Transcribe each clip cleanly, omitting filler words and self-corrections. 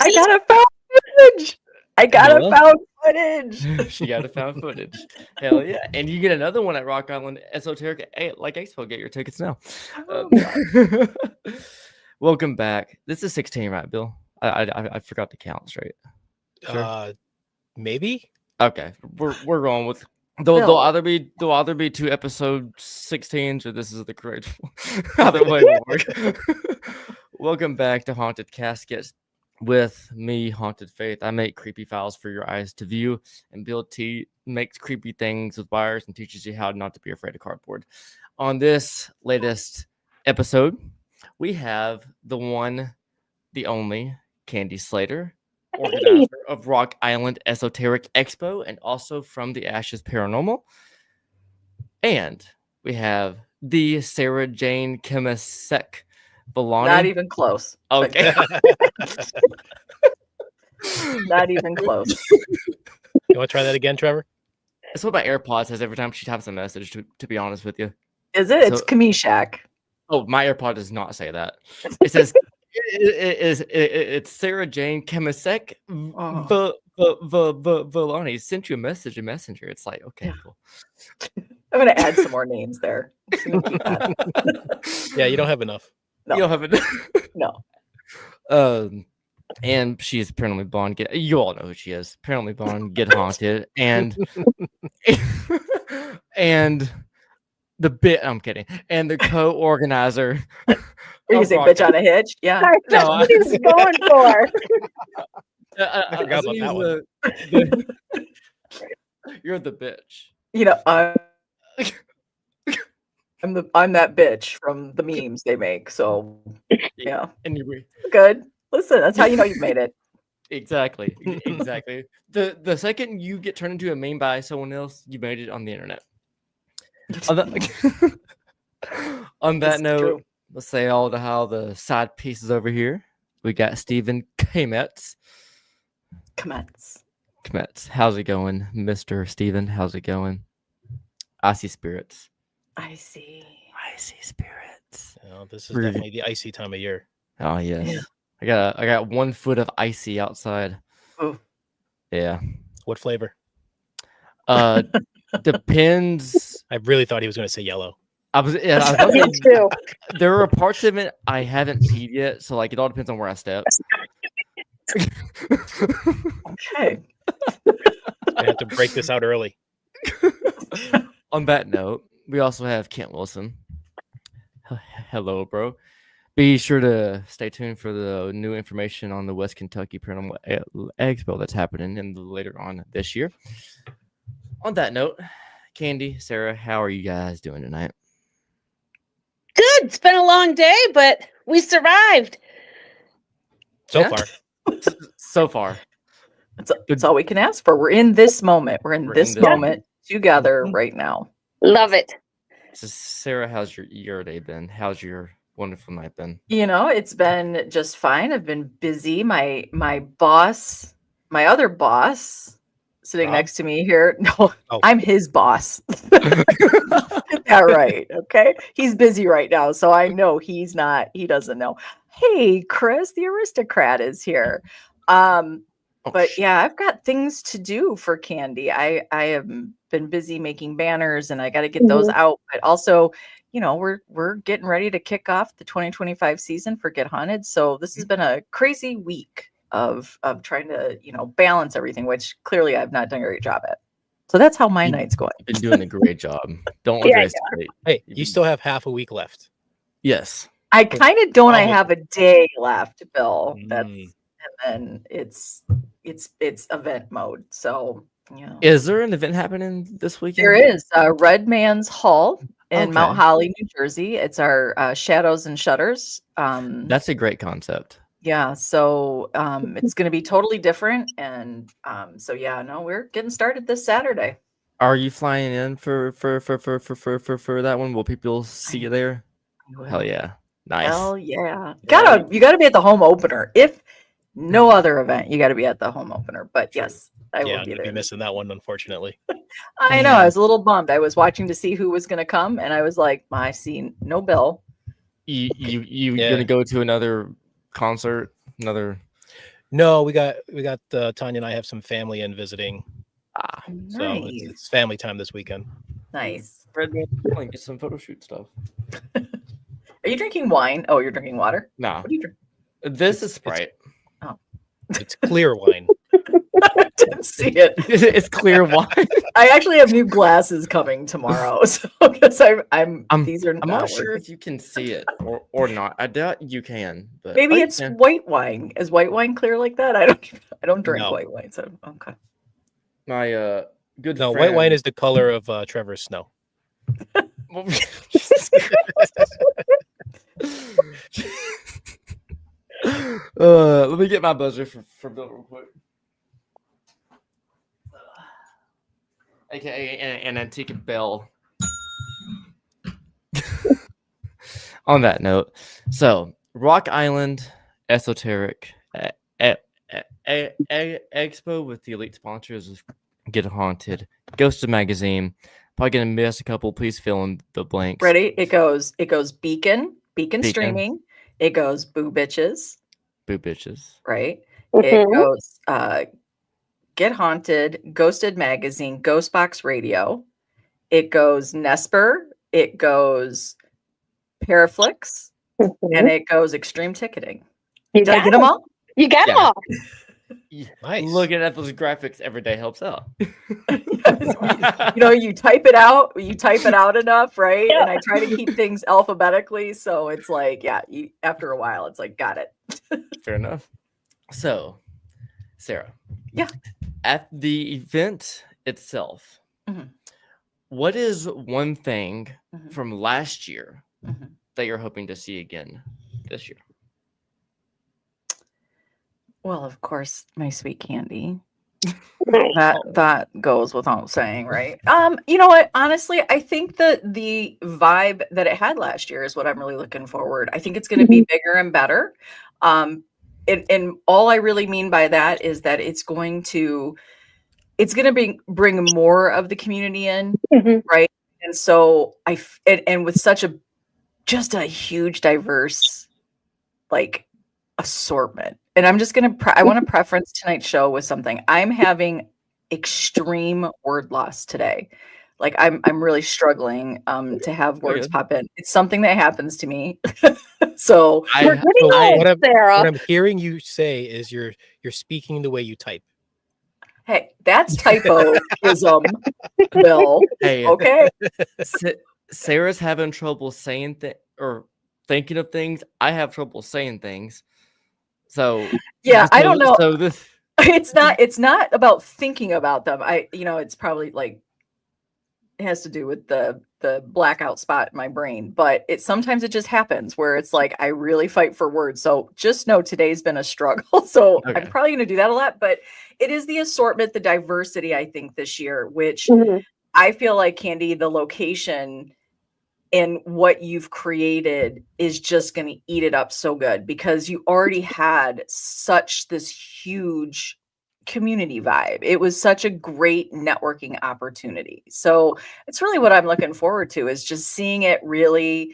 I got a found footage. I got a found footage. She got a found footage. Hell yeah. And you get another one at Rock Island Esoteric like Expo. Get your tickets now. Welcome back. This is 16, right, Bill? I forgot to count straight. Sure. Maybe. Okay. We're going with there'll either be two episode 16s or this is the correct one. Either way will work. Welcome back to Haunted Caskets. With me, Haunted Faith, I make creepy files for your eyes to view, and Bill T makes creepy things with wires and teaches you how not to be afraid of cardboard. On this latest episode, we have the one, the only, Kandi Slater, organizer of Rock Island Esoteric Expo, and also from the Ashes Paranormal. And we have the Sarah Jane Kimasek. Baloney? Not even close. Okay. Not even close. You want to try that again, Trevor? That's what my AirPod says every time she types a message, to be honest with you. Is it? It's Kamishak. Oh, my AirPod does not say that. It says it's Sarah Jane Kemisek Baloney sent you a message in Messenger. It's like, okay, cool. I'm going to add some more names there. Yeah, you don't have enough. No. You don't have enough. No. And she is apparently blonde. You all know who she is. Apparently blonde. Get haunted. And and the bit. I'm kidding. And the co-organizer. You're gonna say bitch on a hitch? Yeah. That's what he's going for. I forgot about that one. You're the bitch. You know, I'm that bitch from the memes they make. So yeah. Anyway. Good. Listen, that's how you know you've made it. Exactly. The second you get turned into a meme by someone else, you made it on the internet. On that note, true. Let's say how the side pieces over here. We got Stephen Kametz. How's it going, Mr. Stephen? How's it going? Icy spirits. Icy spirits. Oh, this is definitely the icy time of year. Oh yes. Yeah. I got 1 foot of icy outside. Oh. Yeah. What flavor? Depends. I really thought he was going to say yellow. Me too. There are parts of it I haven't peed yet, so like it all depends on where I step. Okay. I have to break this out early. On that note, we also have Kent Wilson. Hello, bro. Be sure to stay tuned for the new information on the West Kentucky Paranormal Expo that's happening later on this year. On that note, Kandi, Sarah, how are you guys doing tonight? It's been a long day, but we survived. So far. So far. That's all we can ask for. We're in this moment. We're in this moment together Mhm. right now. Love it. So Sarah, how's your day been? How's your wonderful night been? It's been just fine. I've been busy. My boss, my other boss, sitting Rob? next to me here. No, Oh. I'm his boss. Yeah, right. Okay. He's busy right now. So I know he doesn't know. Hey, Chris, the aristocrat is here. But yeah, I've got things to do for Kandi. I have been busy making banners and I got to get those out. But also, we're getting ready to kick off the 2025 season for Get Haunted. So this has been a crazy week of trying to, balance everything, which clearly I've not done a great job at. So that's how my night's going. You've been doing a great job. Don't Yeah, underestimate. Hey, you still have half a week left. Yes. I kind of don't. I Almost. have a day left, Bill. That's Mm. and then it's event mode. So Is there an event happening this weekend? there is Red Man's Hall in Mount Okay. Holly, New Jersey. It's our Shadows and Shutters. That's a great concept. Yeah, so it's going to be totally different, and we're getting started this Saturday. Are you flying in for that one? Will people see you there? Hell yeah. Nice. Hell yeah. You gotta be at the home opener. If no other event, you gotta be at the home opener. But yes, I will I'm be gonna there. be missing that one, unfortunately. I know. I was a little bummed. I was watching to see who was gonna come, and I was like, I see no Bill. You Yeah. gonna go to another concert? No, we got Tanya and I have some family in visiting, Nice. so it's family time this weekend. Nice. Red Man, get some photo shoot stuff. Are you drinking wine? Oh, you're drinking water? No. What are you drinking? This is Sprite. It's clear wine. I didn't see it. It's clear wine. I actually have new glasses coming tomorrow. So because I'm these are I'm not sure if you can see it or not. I doubt you can, but maybe it's white wine. Is white wine clear like that? I don't drink No. white wine, so okay. My good No, friend. white wine is the color of Trevor's snow. Let me get my buzzer for Bill real quick. AKA an antique bell. On that note, so Rock Island, Esoteric, Expo with the elite sponsors of Get Haunted, Ghosted Magazine. Probably gonna miss a couple. Please fill in the blanks. Ready? It goes Beacon Streaming. It goes Boo Bitches. Boo Bitches. Right. It goes Get Haunted, Ghosted Magazine, Ghostbox Radio. It goes Nesper. It goes Paraflix. And it goes Extreme Ticketing. Did I get them all? You got them all. Nice. Looking at those graphics every day helps out. You type it out enough, right? Yeah. And I try to keep things alphabetically, so it's like, after a while, it's like, got it. Fair enough. So, Sarah. Yeah. At the event itself, what is one thing from last year that you're hoping to see again this year? Well, of course, my sweet Kandi. That goes without saying, right? You know what? Honestly, I think that the vibe that it had last year is what I'm really looking forward. I think it's going to be bigger and better. And all I really mean by that is that it's going to bring more of the community in, right? And so and with such just a huge diverse assortment. And I'm just going to I want to preference tonight's show with something. I'm having extreme word loss today. Like I'm really struggling to have words pop in. It's something that happens to me. So what I'm hearing you say is you're speaking the way you type. Hey, that's typoism, Bill. Hey, okay. Sarah's having trouble saying or thinking of things. I have trouble saying things. So yeah, I don't know. So this it's not about thinking about them. It's probably like it has to do with the blackout spot in my brain, but sometimes it just happens where it's like I really fight for words. So just know today's been a struggle. So Okay. I'm probably going to do that a lot, but it is the assortment, the diversity, I think, this year, which I feel like, Kandi, the location and what you've created is just going to eat it up so good, because you already had such this huge community vibe. It was such a great networking opportunity. So it's really what I'm looking forward to, is just seeing it really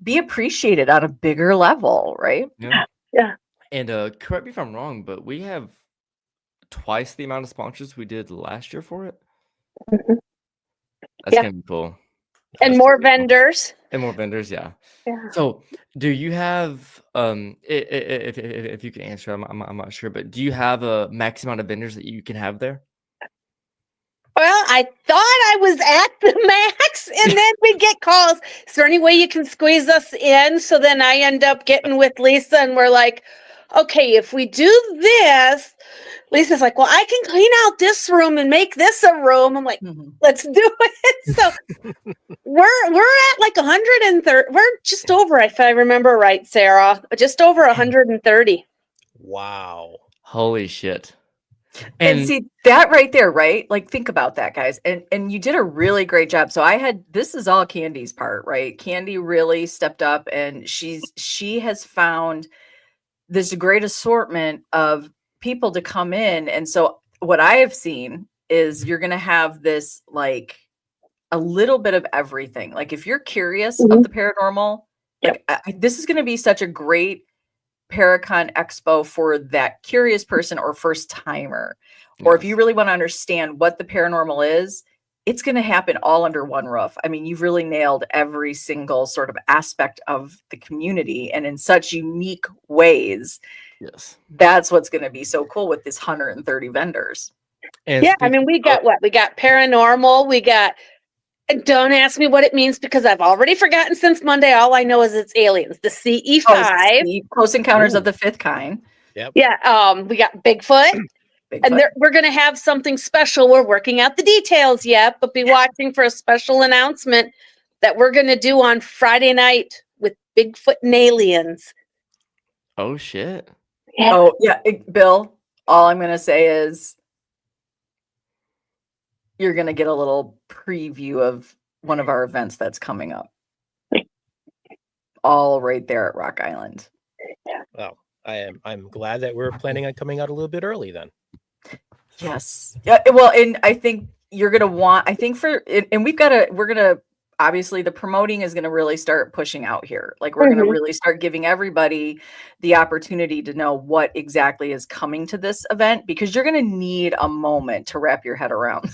be appreciated on a bigger level, right? Yeah. And correct me if I'm wrong, but we have twice the amount of sponsors we did last year for it. That's Yeah. gonna be cool. And That's more gonna be cool. vendors. And more vendors, yeah. Yeah. So, do you have if you can answer, I'm not sure, but do you have a max amount of vendors that you can have there? Well, I thought I was at the max, and then we get calls. Is there any way you can squeeze us in? So then I end up getting with Lisa, and we're like, okay, if we do this, Lisa's like, well, I can clean out this room and make this a room. I'm like, let's do it. So we're at like 130. We're just over, if I remember right, Sarah, just over 130. Wow. Holy shit. And see that right there, right? Like, think about that, guys. And you did a really great job. So this is all Kandi's part, right? Kandi really stepped up, and she has found this great assortment of people to come in. And so what I have seen is you're going to have this, like, a little bit of everything. Like, if you're curious of the paranormal, like, this is going to be such a great Paracon Expo for that curious person or first timer. Or if you really want to understand what the paranormal is, it's going to happen all under one roof. I mean, you've really nailed every single sort of aspect of the community, and in such unique ways. Yes. That's what's going to be so cool with this 130 vendors. And yeah, I mean, we got what? We got paranormal, we got, don't ask me what it means, because I've already forgotten since Monday. All I know is it's aliens. The CE5. Close Encounters of the Fifth Kind. Yep. Yeah. We got Bigfoot. And we're going to have something special. We're working out the details yet, but be watching for a special announcement that we're going to do on Friday night with Bigfoot and aliens. Oh, shit. Yeah. Oh, yeah. Bill, all I'm going to say is you're going to get a little preview of one of our events that's coming up. All right there at Rock Island. Well, I'm glad that we're planning on coming out a little bit early then. Yes. Yeah. Well, and I think you're going to want, and we're going to, obviously the promoting is going to really start pushing out here. Like, we're going to really start giving everybody the opportunity to know what exactly is coming to this event, because you're going to need a moment to wrap your head around,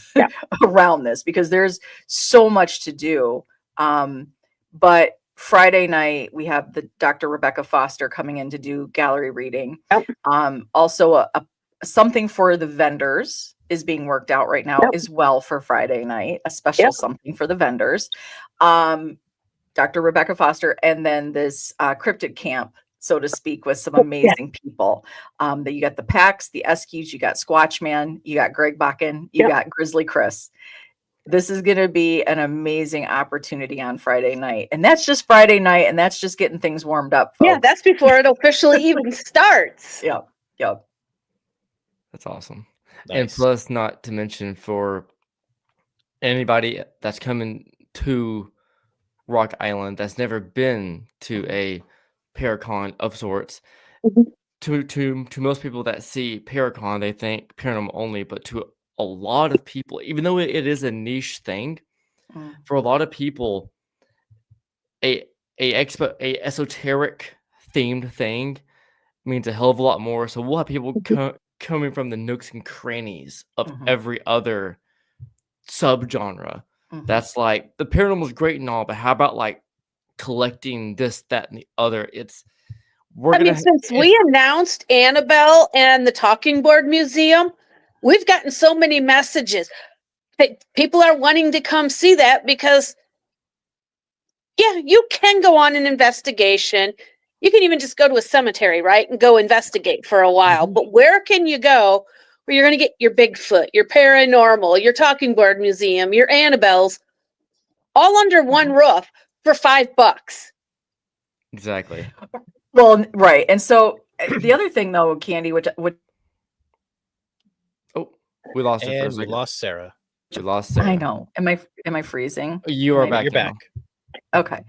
around this, because there's so much to do. But Friday night, we have the Dr. Rebecca Foster coming in to do gallery reading. Also something for the vendors is being worked out right now as well for Friday night, a special something for the vendors. Dr. Rebecca Foster, and then this cryptid camp, so to speak, with some amazing people. That you got the Pax, the Eskies, you got Squatchman, you got Greg Bakken, you got Grizzly Chris. This is going to be an amazing opportunity on Friday night. And that's just Friday night, and that's just getting things warmed up, folks. Yeah, that's before it officially even starts. Yep. That's awesome. Nice. And plus, not to mention, for anybody that's coming to Rock Island that's never been to a Paracon of sorts, to most people that see Paracon, they think paranormal only, but to a lot of people, even though it is a niche thing, for a lot of people, a esoteric themed thing means a hell of a lot more. So we'll have people coming from the nooks and crannies of every other subgenre. That's like, the paranormal is great and all, but how about like collecting this, that, and the other? Since we announced Annabelle and the Talking Board Museum, we've gotten so many messages that people are wanting to come see that, because you can go on an investigation. You can even just go to a cemetery, right, and go investigate for a while. But where can you go where you're going to get your Bigfoot, your paranormal, your talking board museum, your Annabelles, all under one roof for $5. Exactly. Well, right. And so the other thing though, Kandi, which Oh, we lost her for a And we second. lost Sarah. We lost Sarah. I know. Am I freezing? You are back. You're back. Okay.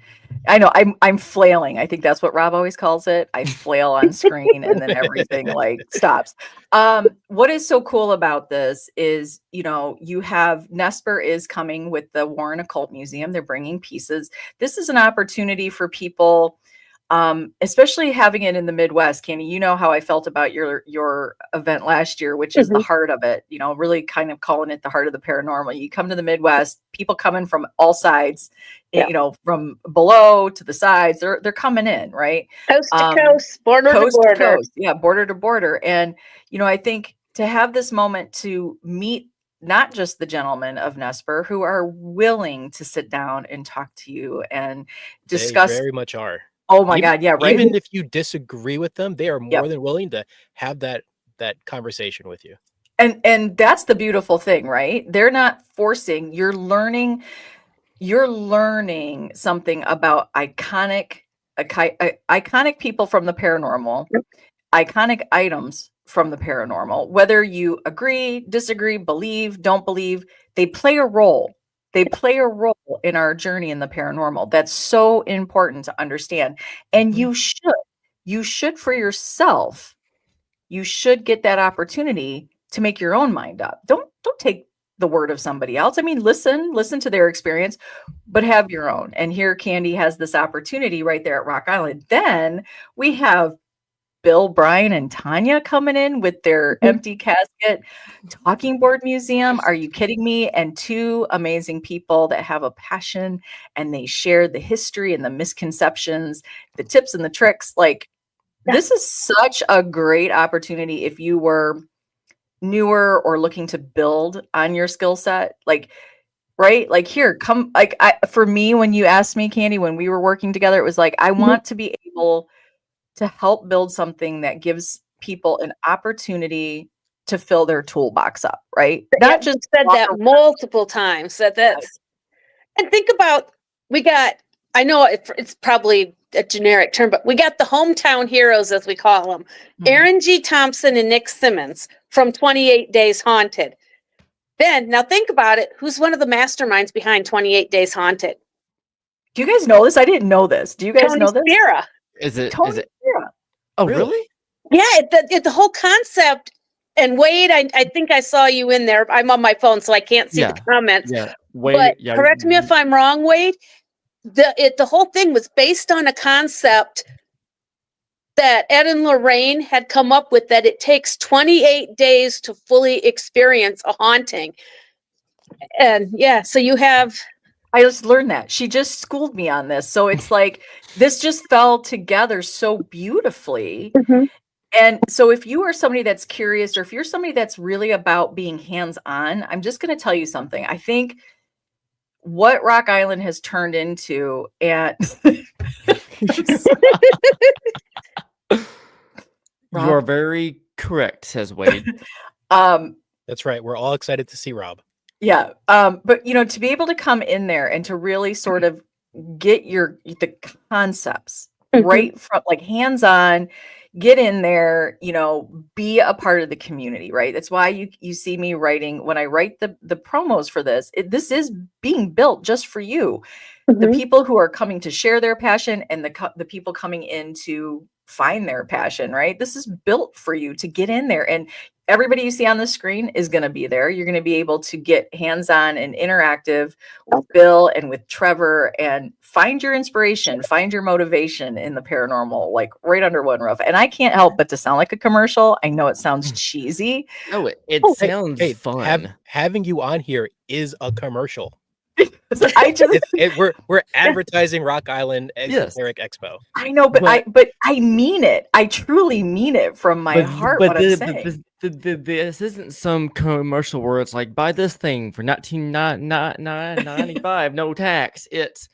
I know. I'm flailing. I think that's what Rob always calls it. I flail on screen and then everything like stops. What is so cool about this is, you have Nesper is coming with the Warren Occult Museum. They're bringing pieces. This is an opportunity for people, especially having it in the Midwest. Kandi, you know how I felt about your event last year, which is the heart of it, really kind of calling it the heart of the paranormal. You come to the Midwest, people coming from all sides, from below to the sides, they're coming in, right? Coast to coast, border to border. Coast. Yeah, border to border. And, I think to have this moment to meet not just the gentlemen of Nesper who are willing to sit down and talk to you and discuss. They very much are. Oh my God. Yeah. Right. Even if you disagree with them, they are more than willing to have that conversation with you. And that's the beautiful thing, right? They're not forcing. You're learning something about iconic people from the paranormal, iconic items from the paranormal, whether you agree, disagree, believe, don't believe, they play a role. They play a role in our journey in the paranormal. That's so important to understand. And you should for yourself, you should get that opportunity to make your own mind up. Don't take the word of somebody else. I mean, listen to their experience, but have your own. And here Kandi has this opportunity right there at Rock Island. Then we have Bill, Brian, and Tanya coming in with their empty casket talking board museum. Are you kidding me? And two amazing people that have a passion and they share the history and the misconceptions, the tips and the tricks. Like, this is such a great opportunity if you were newer or looking to build on your skill set. Like, right? Like, here, come, like, for me, when you asked me, Kandi, when we were working together, it was like, I want to be able to help build something that gives people an opportunity to fill their toolbox up, right? Not just said that multiple times. That's and think about, I know it's probably a generic term, but we got the hometown heroes, as we call them, Aaron G. Thompson and Nick Simmons from 28 Days Haunted. Then, now think about it. Who's one of the masterminds behind 28 Days Haunted? Do you guys know this? I didn't know this. Do you guys know this? Sara. Is it? Sara. Oh, really? Yeah, the whole concept. And Wade, I think I saw you in there. I'm on my phone, so I can't see the comments. Yeah, Wade. But correct me if I'm wrong, Wade. The whole thing was based on a concept that Ed and Lorraine had come up with, that it takes 28 days to fully experience a haunting. And so you have... I just learned that. She just schooled me on this. So it's like, this just fell together so beautifully. And so if you are somebody that's curious, or if you're somebody that's really about being hands-on, I'm just going to tell you something. I think what Rock Island has turned into, and you are very correct, says Wade. That's right. We're all excited to see Rob. Yeah. But to be able to come in there and to really sort of get the concepts right from, like, hands-on, get in there, be a part of the community, right? That's why you see me writing, when I write the promos for this, this is being built just for you. The people who are coming to share their passion, and the people coming in to find their passion, right? This is built for you to get in there, and everybody you see on the screen is going to be there. You're going to be able to get hands-on and interactive with Bill and with Trevor, and find your inspiration, find your motivation in the paranormal, like right under one roof. And I can't help but to sound like a commercial. I know it sounds cheesy. No, it sounds fun. Having you on here is a commercial. We're advertising Rock Island Esoteric Expo. I know, but I mean it. I truly mean it from my heart. But I'm saying. This isn't some commercial where it's like, buy this thing for $19.95, no tax. It's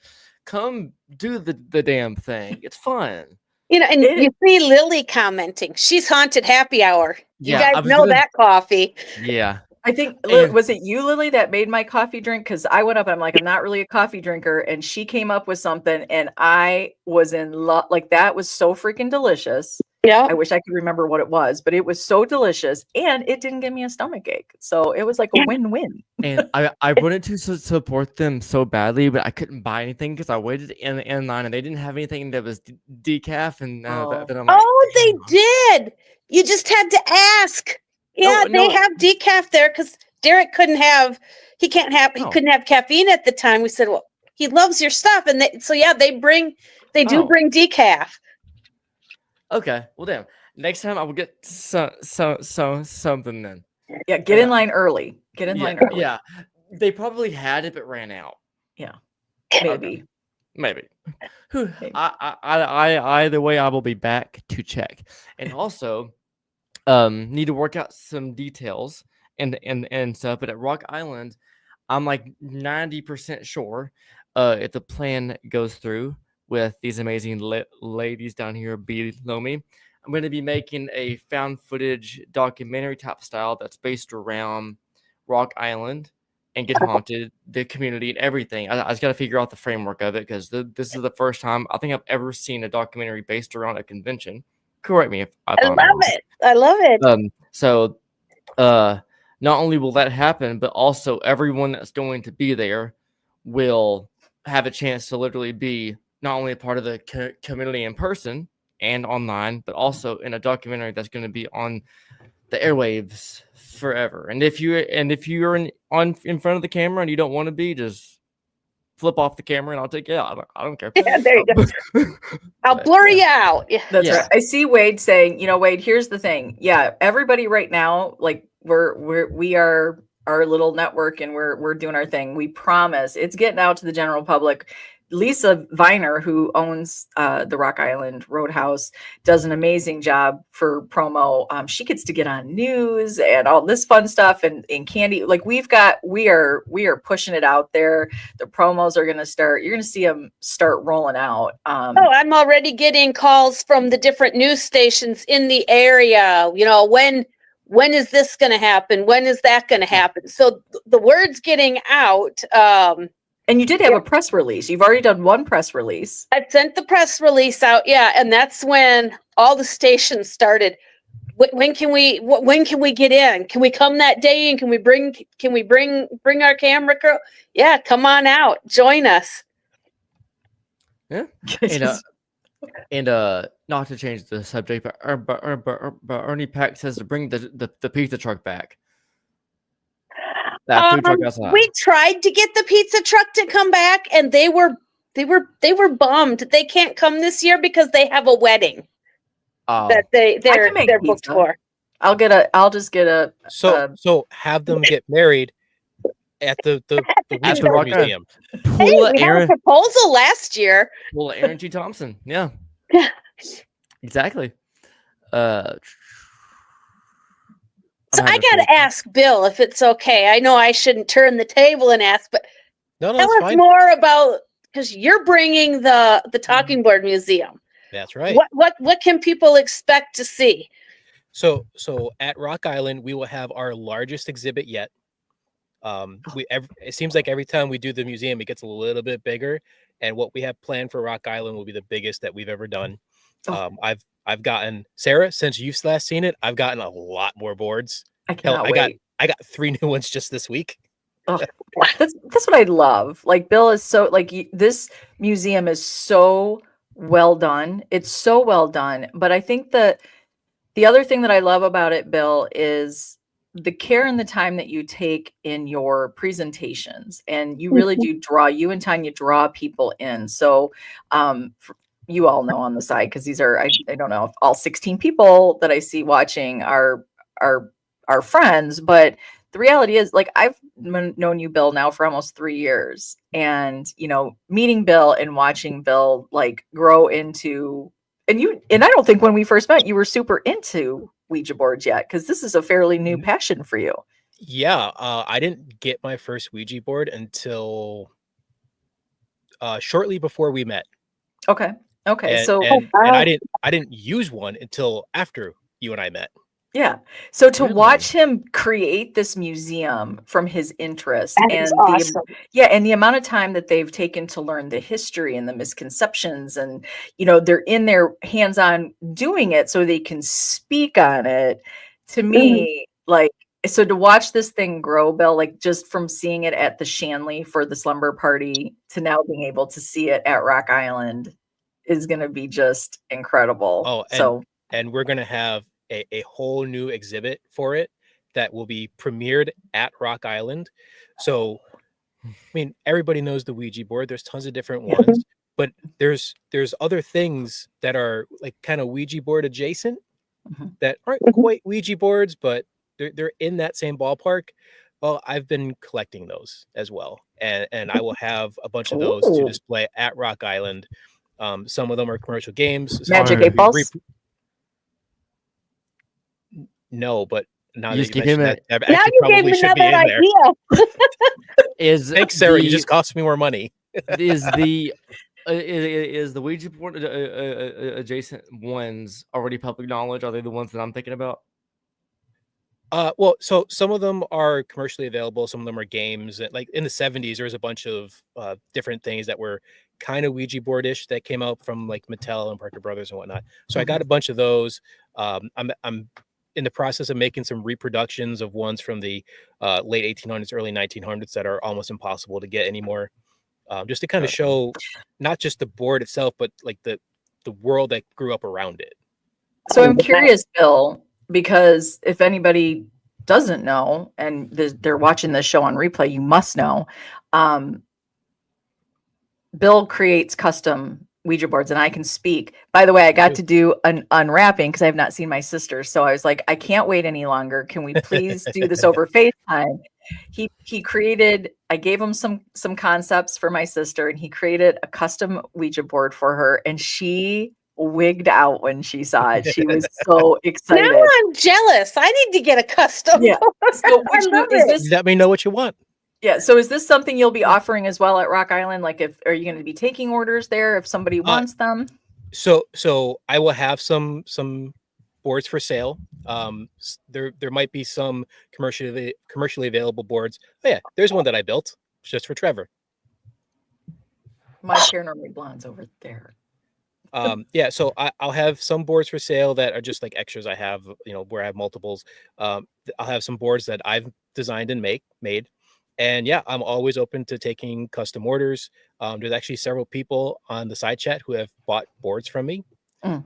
come do the damn thing. It's fun. You know, and you see Lily commenting. She's haunted happy hour. You guys know that coffee. Yeah. I think, was it you, Lily, that made my coffee drink? Because I went up and I'm like, I'm not really a coffee drinker. And she came up with something and I was in love. Like, that was so freaking delicious. Yeah. I wish I could remember what it was, but it was so delicious and it didn't give me a stomach ache. So it was like a win-win. And I wanted to support them so badly, but I couldn't buy anything because I waited in line and they didn't have anything that was decaf. And then I'm like, they did. You just had to ask. Yeah, they have decaf there because Derek couldn't have caffeine at the time. We said, well, he loves your stuff. And they do bring decaf. Okay, well damn. Next time I will get something then. Yeah, get in line early. Get in line early. Yeah, they probably had it but ran out. Yeah, maybe. Maybe. Either way, I will be back to check, and also need to work out some details and stuff. But at Rock Island, I'm like 90% sure if the plan goes through with these amazing ladies down here below me, I'm going to be making a found footage documentary type style that's based around Rock Island and Get Haunted, the community, and everything. I just got to figure out the framework of it because this is the first time I think I've ever seen a documentary based around a convention. Correct me if I love it. So not only will that happen, but also everyone that's going to be there will have a chance to literally be not only a part of the community in person and online, but also in a documentary that's going to be on the airwaves forever. And if you're in front of the camera and you don't want to be, just flip off the camera and I'll take you out. I don't care. Yeah, there you go. I'll blur you out. Yeah. That's right. I see Wade saying, Wade, here's the thing. Yeah, everybody right now, like we are our little network and we're doing our thing. We promise it's getting out to the general public. Lisa Viner, who owns the Rock Island Roadhouse, does an amazing job for promo. She gets to get on news and all this fun stuff. And Kandi, like we are pushing it out there. The promos are going to start. You're going to see them start rolling out. I'm already getting calls from the different news stations in the area. When is this going to happen? When is that going to happen? So the word's getting out. And you did have a press release. You've already done one press release. I sent the press release out. Yeah. And that's when all the stations started. When can we get in? Can we come that day? And can we bring our camera crew? Yeah. Come on out. Join us. Yeah. And not to change the subject, but Ernie Pack says to bring the pizza truck back. That food truck outside. We tried to get the pizza truck to come back, and they were bummed. They can't come this year because they have a wedding that they're booked for. I'll just get a. So have them get married at the Ouija board museum. We had a proposal last year. Well, Aaron G. Thompson. Yeah. Exactly. So I got to ask Bill if it's okay. I know I shouldn't turn the table and ask, but tell us more about, because you're bringing the Talking Board Museum. That's right. What can people expect to see? So at Rock Island, we will have our largest exhibit yet. It seems like every time we do the museum, it gets a little bit bigger. And what we have planned for Rock Island will be the biggest that we've ever done. I've gotten, Sarah, since you've last seen it, I've gotten a lot more boards. I cannot wait. I got 3 new ones just this week. Oh, that's what I love. Like Bill is so this museum is so well done. It's so well done. But I think the other thing that I love about it, Bill, is the care and the time that you take in your presentations, and you really do you and Tanya draw people in. So, you all know on the side, because these are, I don't know if all 16 people that I see watching are friends, but the reality is, like, I've known you, Bill, now for almost 3 years, and meeting Bill and watching Bill like grow into, and I don't think when we first met you were super into Ouija boards yet, because this is a fairly new passion for you. Yeah, I didn't get my first Ouija board until shortly before we met. Okay. Okay, And so and I didn't use one until after you and I met. yeah. So to Really? watch him create this museum from his interest That and is the awesome. and the amount of time that they've taken to learn the history and the misconceptions, and they're in there hands-on doing it so they can speak on it. To me, like, so to watch this thing grow, Bill, like just from seeing it at the Shanley for the slumber party to now being able to see it at Rock Island is going to be just incredible. Oh, and we're gonna have a whole new exhibit for it that will be premiered at Rock Island. So, I mean, everybody knows the Ouija board. There's tons of different ones, but there's other things that are like kind of Ouija board adjacent that aren't quite Ouija boards, but they're in that same ballpark. Well, I've been collecting those as well, and I will have a bunch of those to display at Rock Island. Some of them are commercial games. Magic 8 Balls? No, but now You that just you gave mentioned him that, Now actually you gave probably me should be in another there. idea. Thanks, Sarah. You just cost me more money. is the Ouija board adjacent ones already public knowledge? Are they the ones that I'm thinking about? Well, so some of them are commercially available. Some of them are games. Like in the 70s, there was a bunch of different things that were kind of Ouija board-ish that came out from like Mattel and Parker Brothers and whatnot. So I got a bunch of those. I'm in the process of making some reproductions of ones from the late 1800s, early 1900s that are almost impossible to get anymore. Just to kind of show not just the board itself, but like the world that grew up around it. So I'm curious, Bill, because if anybody doesn't know and they're watching this show on replay, you must know. Bill creates custom Ouija boards, and I can speak. By the way, I got to do an unwrapping because I have not seen my sister. So I was like, I can't wait any longer. Can we please do this over FaceTime? He created, I gave him some concepts for my sister, and he created a custom Ouija board for her, and she wigged out when she saw it. She was so excited. Now I'm jealous. I need to get a custom. Yeah. So I love it. Let me know what you want. Yeah. So is this something you'll be offering as well at Rock Island? Like, are you going to be taking orders there if somebody wants them? So I will have some boards for sale. There might be some commercially available boards. Oh yeah, there's one that I built just for Trevor. My Paranormal Blonde's over there. Yeah, so I'll have some boards for sale that are just like extras I have, where I have multiples. I'll have some boards that I've designed and made. And yeah, I'm always open to taking custom orders. There's actually several people on the side chat who have bought boards from me. Yeah,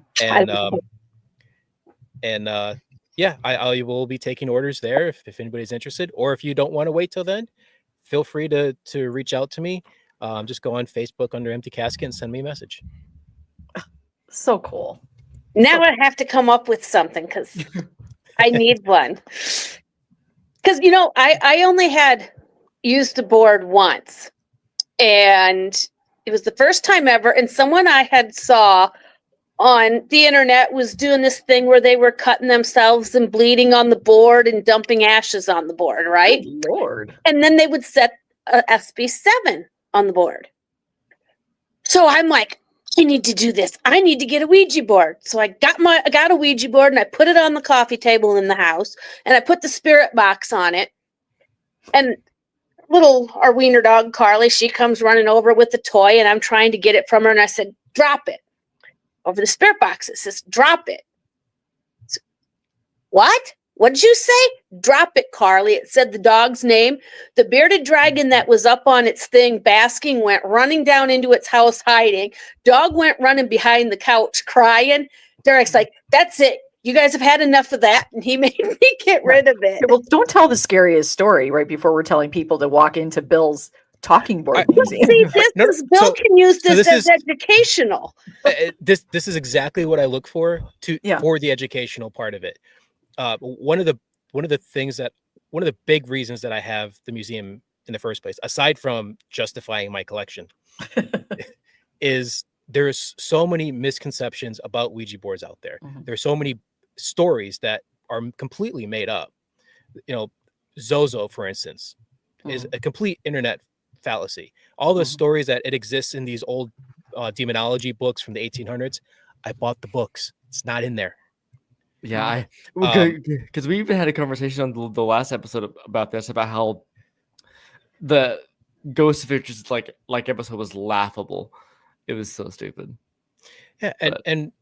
I will be taking orders there if anybody's interested, or if you don't want to wait till then, feel free to reach out to me. Just go on Facebook under Empty Casket and send me a message. So cool. Now I have to come up with something because I need one. Because, I only had used the board once, and it was the first time ever. And someone I had saw on the internet was doing this thing where they were cutting themselves and bleeding on the board and dumping ashes on the board, right? Good Lord. And then they would set a SB7 on the board. So I'm like, I need to do this. I need to get a Ouija board. So I got a Ouija board, and I put it on the coffee table in the house, and I put the spirit box on it. And our wiener dog, Carly, she comes running over with the toy, and I'm trying to get it from her. And I said, drop it. Over the spirit box, it says, drop it. So, what? What did you say? Drop it, Carly. It said the dog's name. The bearded dragon that was up on its thing basking went running down into its house hiding. Dog went running behind the couch crying. Derek's like, that's it. You guys have had enough of that. And he made me get rid of it. Well, don't tell the scariest story right before we're telling people to walk into Bill's talking board museum. See, Bill can use this as educational. This is exactly what I look for for the educational part of it. One of the big reasons that I have the museum in the first place, aside from justifying my collection, is there's so many misconceptions about Ouija boards out there. Mm-hmm. There's so many stories that are completely made up. Zozo, for instance, is a complete internet fallacy. All the stories that it exists in these old demonology books from the 1800s. I bought the books. It's not in there. Yeah, because we even had a conversation on the last episode about this, about how the Ghost Adventures like episode was laughable. It was so stupid. Yeah, and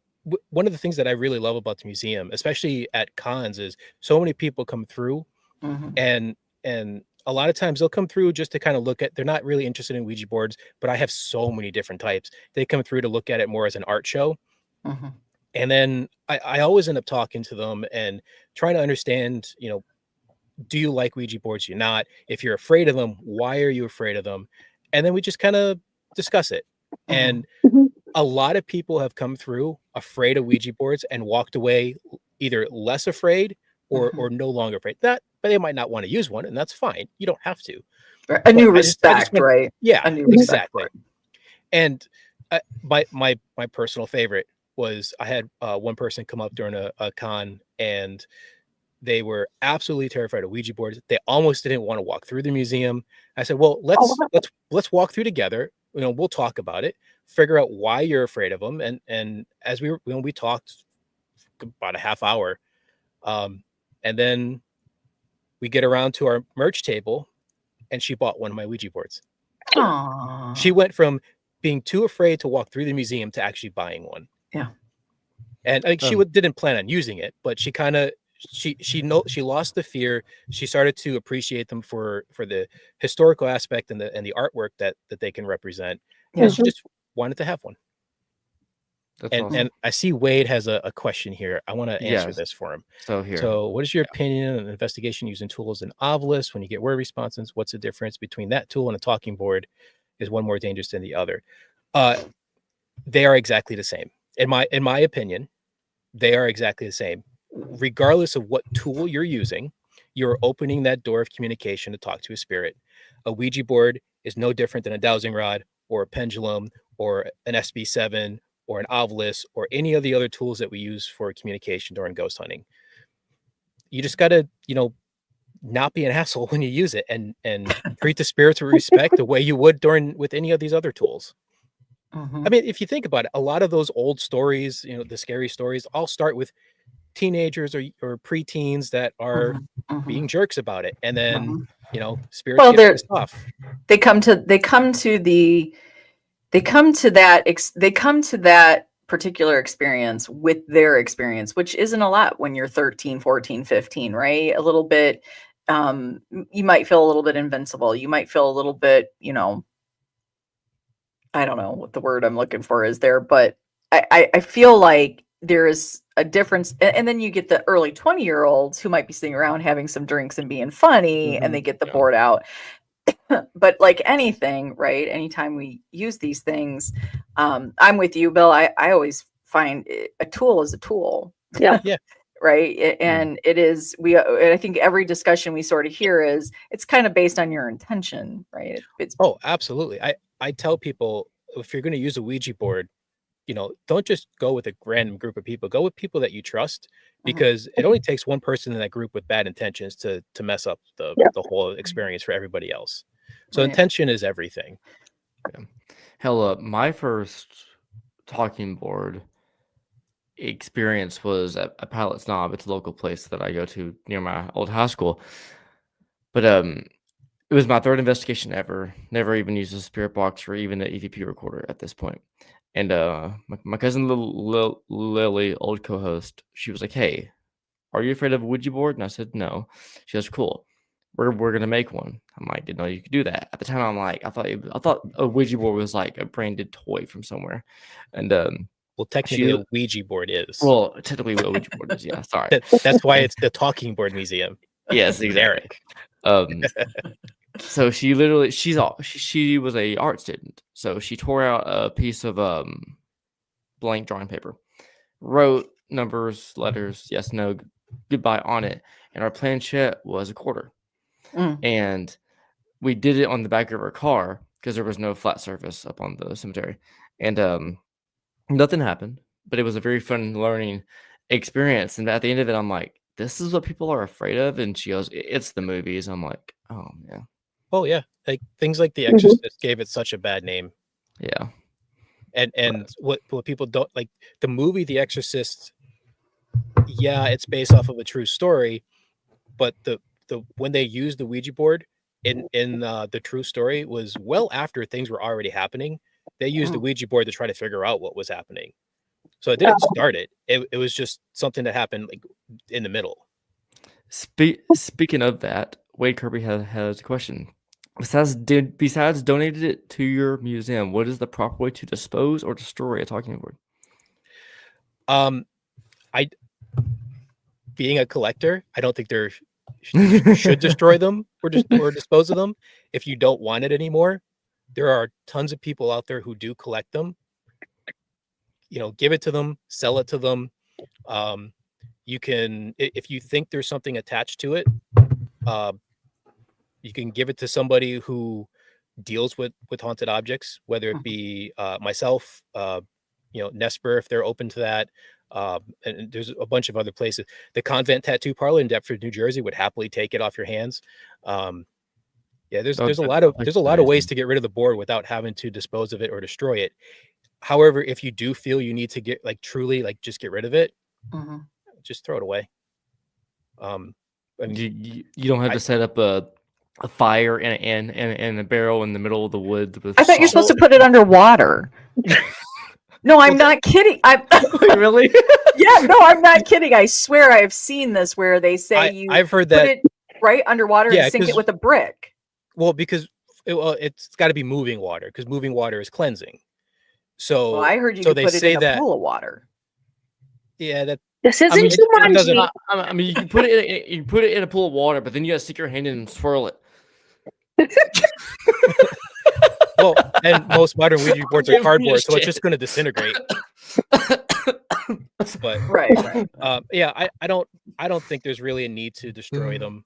one of the things that I really love about the museum, especially at cons, is so many people come through, and a lot of times they'll come through just to kind of look at. They're not really interested in Ouija boards, but I have so many different types. They come through to look at it more as an art show, and then I always end up talking to them and trying to understand, do you like Ouija boards? Do you not? If you're afraid of them, why are you afraid of them? And then we just kind of discuss it. And a lot of people have come through afraid of Ouija boards and walked away either less afraid or no longer afraid. But they might not want to use one, and that's fine. You don't have to. A new respect, right? Yeah, a new respect, exactly. And my personal favorite was I had one person come up during a con, and they were absolutely terrified of Ouija boards. They almost didn't want to walk through the museum. I said, well, let's walk through together. We'll talk about it, figure out why you're afraid of them. And as we talked about a half hour, and then we get around to our merch table, and she bought one of my Ouija boards. Aww. She went from being too afraid to walk through the museum to actually buying one. Yeah. And she didn't plan on using it, but she kind of, she lost the fear. She started to appreciate them for the historical aspect and the artwork that they can represent. Yeah. And she just wanted to have one. That's awesome. And I see Wade has a question here. I want to answer this for him. So what is your opinion on investigation using tools in Ovilus when you get word responses? What's the difference between that tool and a talking board? Is one more dangerous than the other? They are exactly the same. In my opinion, they are exactly the same. Regardless of what tool you're using, you're opening that door of communication to talk to a spirit. A Ouija board is no different than a dowsing rod or a pendulum or an SB7 or an Ovilus or any of the other tools that we use for communication during ghost hunting. You just got to, not be an asshole when you use it and treat the spirits with respect the way you would with any of these other tools. I mean, if you think about it, a lot of those old stories, the scary stories, all start with teenagers or preteens that are being jerks about it, and then spirits get pissed off. They come to that particular experience with their experience, which isn't a lot when you're 13, 14, 15, right? A little bit, you might feel a little bit invincible. You might feel a little bit, I don't know what the word I'm looking for is there, but I feel like there is a difference. And then you get the early 20-year-olds who might be sitting around having some drinks and being funny, and they get the board out. But like anything, right? Anytime we use these things, I'm with you, Bill. I always find a tool is a tool. Yeah. Yeah. Right. And it is, I think every discussion we sort of hear it's kind of based on your intention, right? Oh, absolutely. I tell people, if you're going to use a Ouija board, don't just go with a random group of people. Go with people that you trust, because it only takes one person in that group with bad intentions to mess up the whole experience for everybody else. So intention is everything. Yeah. Hell, my first talking board experience was at a Pilot's Knob. It's a local place that I go to near my old high school. But it was my third investigation ever. Never even used a spirit box or even an EVP recorder at this point. And my cousin Lily, old co-host, she was like, "Hey, are you afraid of a Ouija board?" And I said, "No." She goes, "Cool. We're gonna make one." I'm like, "Didn't know you could do that." At the time, I'm like, I thought a Ouija board was like a branded toy from somewhere. And well, technically, a Ouija board is. Well, technically, a Ouija board is. Yeah, sorry. That's why it's the Talking Board Museum. Yes, exactly. So she was a art student. So she tore out a piece of blank drawing paper, wrote numbers, letters, yes, no, goodbye on it, and our planchette was a quarter. And we did it on the back of her car because there was no flat surface up on the cemetery, and nothing happened, but it was a very fun learning experience. And at the end of it, I'm like, this is what people are afraid of. And she goes, it's the movies. I'm like, oh man. Oh yeah, like things like The Exorcist gave it such a bad name. Yeah. And what people don't like, the movie The Exorcist, yeah, it's based off of a true story, but the when they used the Ouija board in the true story was well after things were already happening. They used the Ouija board to try to figure out what was happening. So it didn't start it. It was just something that happened like in the middle. Speaking of that, Wade Kirby has a question. Besides donated it to your museum, what is the proper way to dispose or destroy a talking board? I, being a collector, I don't think you should destroy them or dispose of them. If you don't want it anymore, there are tons of people out there who do collect them. Give it to them, sell it to them. You can, if you think there's something attached to it, you can give it to somebody who deals with haunted objects, whether it be myself, Nesper, if they're open to that. And there's a bunch of other places. The Convent Tattoo Parlor in Deptford, New Jersey would happily take it off your hands. There's a lot of ways to get rid of the board without having to dispose of it or destroy it. However, if you do feel you need to get just get rid of it, just throw it away. You don't have to set up a fire and a barrel in the middle of the woods. I thought you're supposed to put it underwater. No, I'm not kidding. Really? Yeah, no, I'm not kidding. I swear I've seen this where they say I've heard that, put it right underwater and sink it with a brick. Well, because it's got to be moving water, because moving water is cleansing. So I heard you could put it in a pool of water. Yeah, this isn't Jumanji. I mean, you can put it in a pool of water, but then you got to stick your hand in and swirl it. Well, and most modern Ouija boards are cardboard, so it's just going to disintegrate. But right. I don't think there's really a need to destroy them.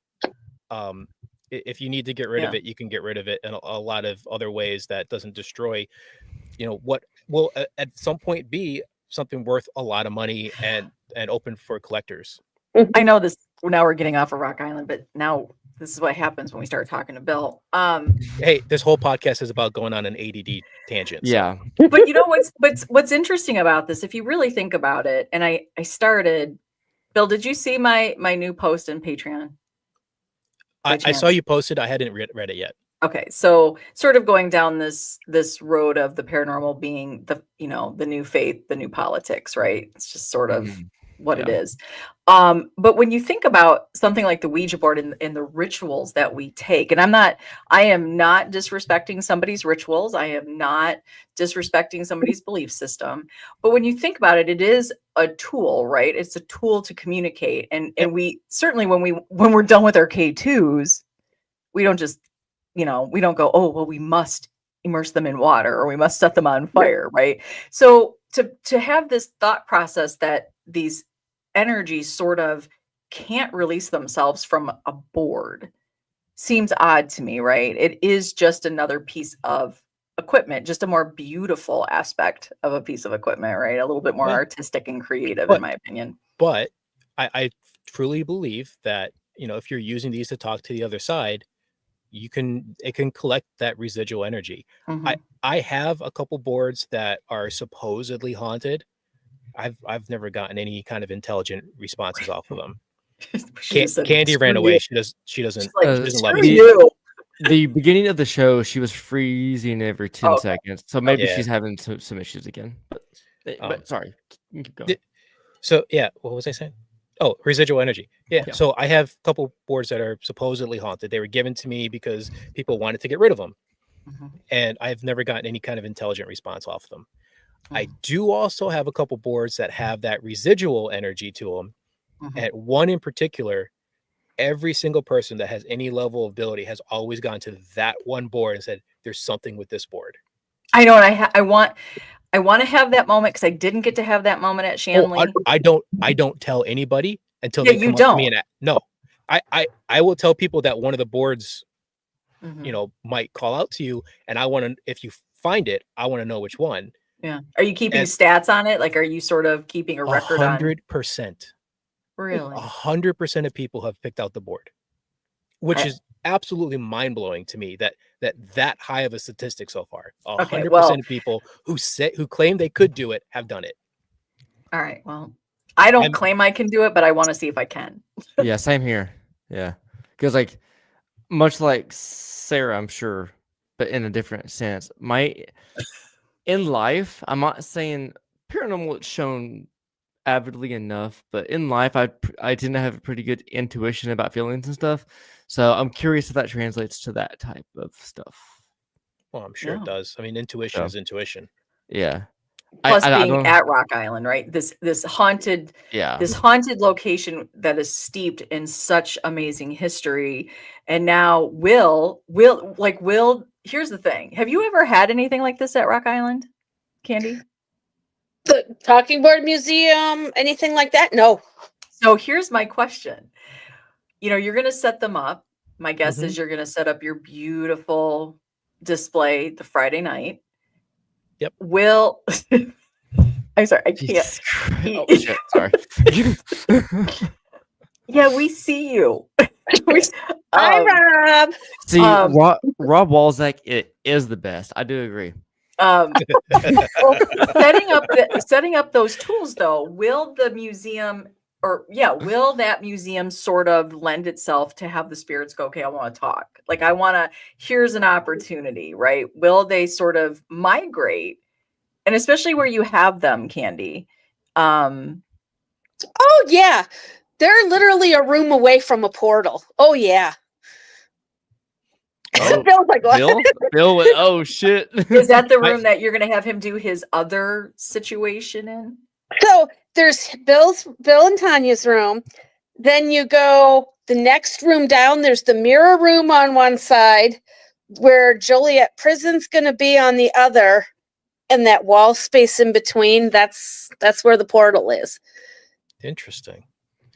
If you need to get rid of it, you can get rid of it in a lot of other ways that doesn't destroy, what will at some point be something worth a lot of money and open for collectors. I know this. Now we're getting off of Rock Island, but now this is what happens when we start talking to Bill. Hey, this whole podcast is about going on an ADD tangent. So. Yeah. But you know what's interesting about this, if you really think about it, and I started, Bill, did you see my new post in Patreon? I saw you posted. I hadn't read it yet. Okay, so sort of going down this road of the paranormal being the new faith, the new politics, right? It's just sort of what it is. But when you think about something like the Ouija board and the rituals that we take, and I am not disrespecting somebody's rituals. I am not disrespecting somebody's belief system. But when you think about it, it is a tool, right? It's a tool to communicate. And we certainly, when we're done with our K2s, we don't just, we don't go, oh, well, we must immerse them in water or we must set them on fire, right? So to have this thought process that these energies sort of can't release themselves from a board seems odd to me, right? It is just another piece of equipment, just a more beautiful aspect of a piece of equipment, right? A little bit more artistic and creative, in my opinion. But I truly believe that, if you're using these to talk to the other side, it can collect that residual energy. I have a couple boards that are supposedly haunted. I've never gotten any kind of intelligent responses off of them. Kandi ran away. She doesn't love me. The beginning of the show, she was freezing every 10 seconds. So maybe she's having some issues again. But sorry. Go. So what was I saying? Oh, residual energy. Yeah. So I have a couple boards that are supposedly haunted. They were given to me because people wanted to get rid of them. And I've never gotten any kind of intelligent response off of them. I do also have a couple boards that have that residual energy to them. And one in particular, every single person that has any level of ability has always gone to that one board and said, there's something with this board. I know. And I want to have that moment because I didn't get to have that moment at Shanley. I don't tell anybody until they come up to me and no. I will tell people that one of the boards, might call out to you, and I want to, if you find it, I want to know which one. Yeah. Are you keeping stats on it? Like, are you sort of keeping a record 100%. Really? 100% of people have picked out the board. which is absolutely mind blowing to me that high of a statistic so far. 100% of people who claim they could do it have done it. All right. Well, I don't claim I can do it, but I want to see if I can. Yeah, same here. Yeah, because like much like Sarah, I'm sure, but in a different sense. In life, I'm not saying paranormal is shown avidly enough, but in life, I tend to have a pretty good intuition about feelings and stuff. So I'm curious if that translates to that type of stuff. Well, I'm sure it does. I mean, intuition is intuition. Yeah. Plus being at Rock Island, right? This haunted location that is steeped in such amazing history. And now Will, here's the thing. Have you ever had anything like this at Rock Island, Kandi? The talking board museum, anything like that? No. So here's my question. You're going to set them up. My guess is you're going to set up your beautiful display the Friday night. Yep. Will I'm sorry, I can't. Oh, shit, sorry. Yeah, we see you. Hi, Rob. See, Rob Walczak is the best. I do agree. Well, setting up those tools though, will that museum sort of lend itself to have the spirits go, okay, I want to talk. Like here's an opportunity, right? Will they sort of migrate? And especially where you have them, Kandi. Oh yeah. They're literally a room away from a portal. Oh yeah. Oh, Bill's like, what? Bill went, oh shit. Is that the room that you're gonna have him do his other situation in? So there's Bill and Tanya's room. Then you go the next room down, there's the mirror room on one side where Joliet Prison's gonna be on the other. And that wall space in between, that's where the portal is. Interesting.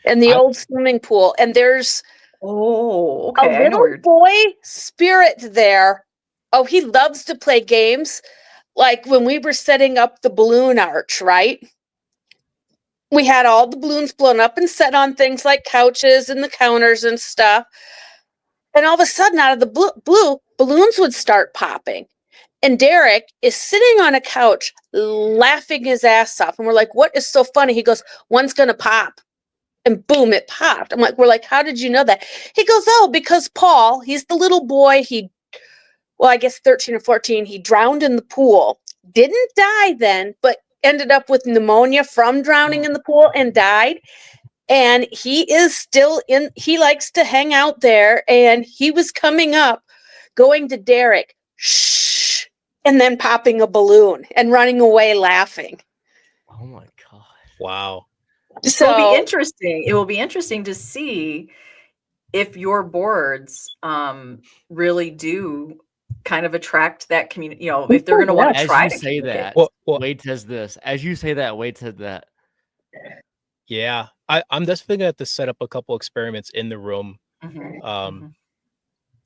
And the old swimming pool. And there's a little boy spirit there. Oh, he loves to play games. Like when we were setting up the balloon arch, right? We had all the balloons blown up and set on things like couches and the counters and stuff. And all of a sudden, out of the blue, balloons would start popping. And Derek is sitting on a couch laughing his ass off. And we're like, what is so funny? He goes, one's going to pop. And boom, it popped. We're like, how did you know that? He goes, oh, because Paul, he's the little boy. I guess 13 or 14, he drowned in the pool. Didn't die then, but ended up with pneumonia from drowning in the pool and died. And he likes to hang out there. And he was coming up, going to Derek, shh, and then popping a balloon and running away laughing. Oh my God. Wow. So it'll be interesting. It will be interesting to see if your boards really do kind of attract that community. If they're going to want to try to say that. Wade says this. As you say that, Wade said that. Yeah, I'm definitely going to have to set up a couple experiments in the room.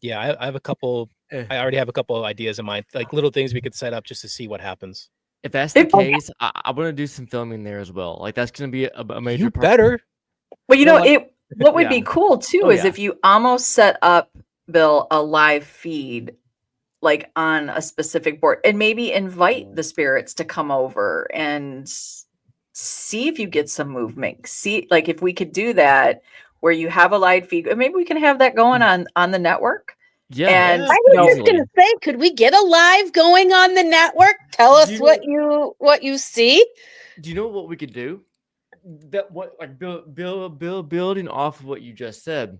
Yeah, I have a couple. I already have a couple of ideas in mind, like little things we could set up just to see what happens. If that's the case, I want to do some filming there as well. Like that's going to be a major. You better. Well, what would be cool too is if you almost set up, Bill, a live feed, like on a specific board, and maybe invite the spirits to come over and see if you get some movement. See, like if we could do that, where you have a live feed, maybe we can have that going on the network. Yeah, and I was just gonna say, could we get a live going on the network? Tell us what you see. Do you know what we could do? Building off of what you just said,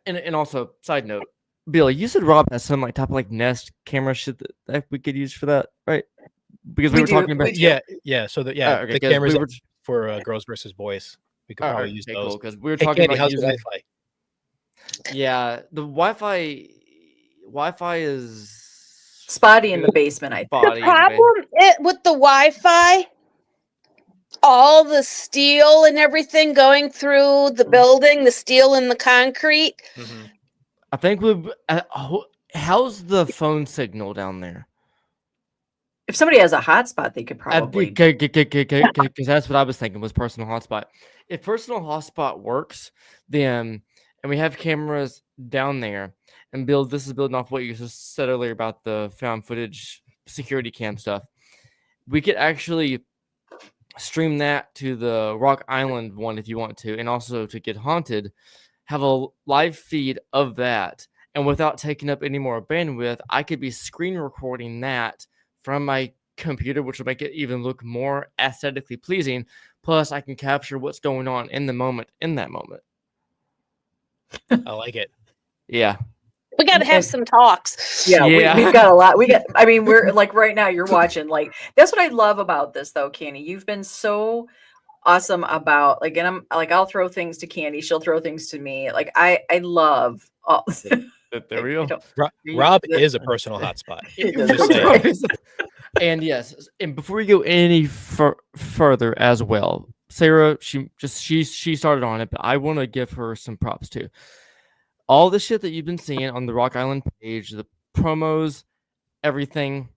and also side note, Bill, you said Rob has some type of Nest camera shit that we could use for that, right? Because we were talking about So the cameras for girls versus boys, we could probably use those because we were talking about using Wi-Fi. Yeah, the Wi-Fi is spotty in the basement. I think the problem with the Wi-Fi, all the steel and everything going through the building, the steel and the concrete. I think how's the phone signal down there? If somebody has a hotspot, they could probably. Because that's what I was thinking was personal hotspot. If personal hotspot works, then and we have cameras down there and build. This is building off what you just said earlier about the found footage security cam stuff. We could actually stream that to the Rock Island one if you want to, and also to Get Haunted, have a live feed of that. And without taking up any more bandwidth, I could be screen recording that from my computer, which will make it even look more aesthetically pleasing. Plus, I can capture what's going on in the moment, in that moment. I like it. Yeah. We got to have some talks. Yeah, Yeah. we've got a lot. I mean, we're like right now you're watching, like, that's what I love about this though, Kandi. You've been so awesome about, like, and I'm like, I'll throw things to Kandi. She'll throw things to me. Like, I love all There we go. Rob is a personal hotspot. And yes, and before we go any further as well, Sarah, she started on it, but I want to give her some props too. All the shit that you've been seeing on the Rock Island page, the promos, everything.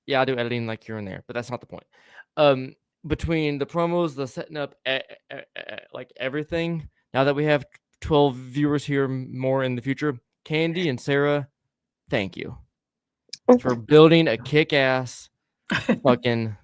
Yeah, I do editing like here and there, but that's not the point. Between the promos, the setting up, like everything. Now that we have 12 viewers here more in the future, Kandi and Sarah, thank you for building a kick-ass fucking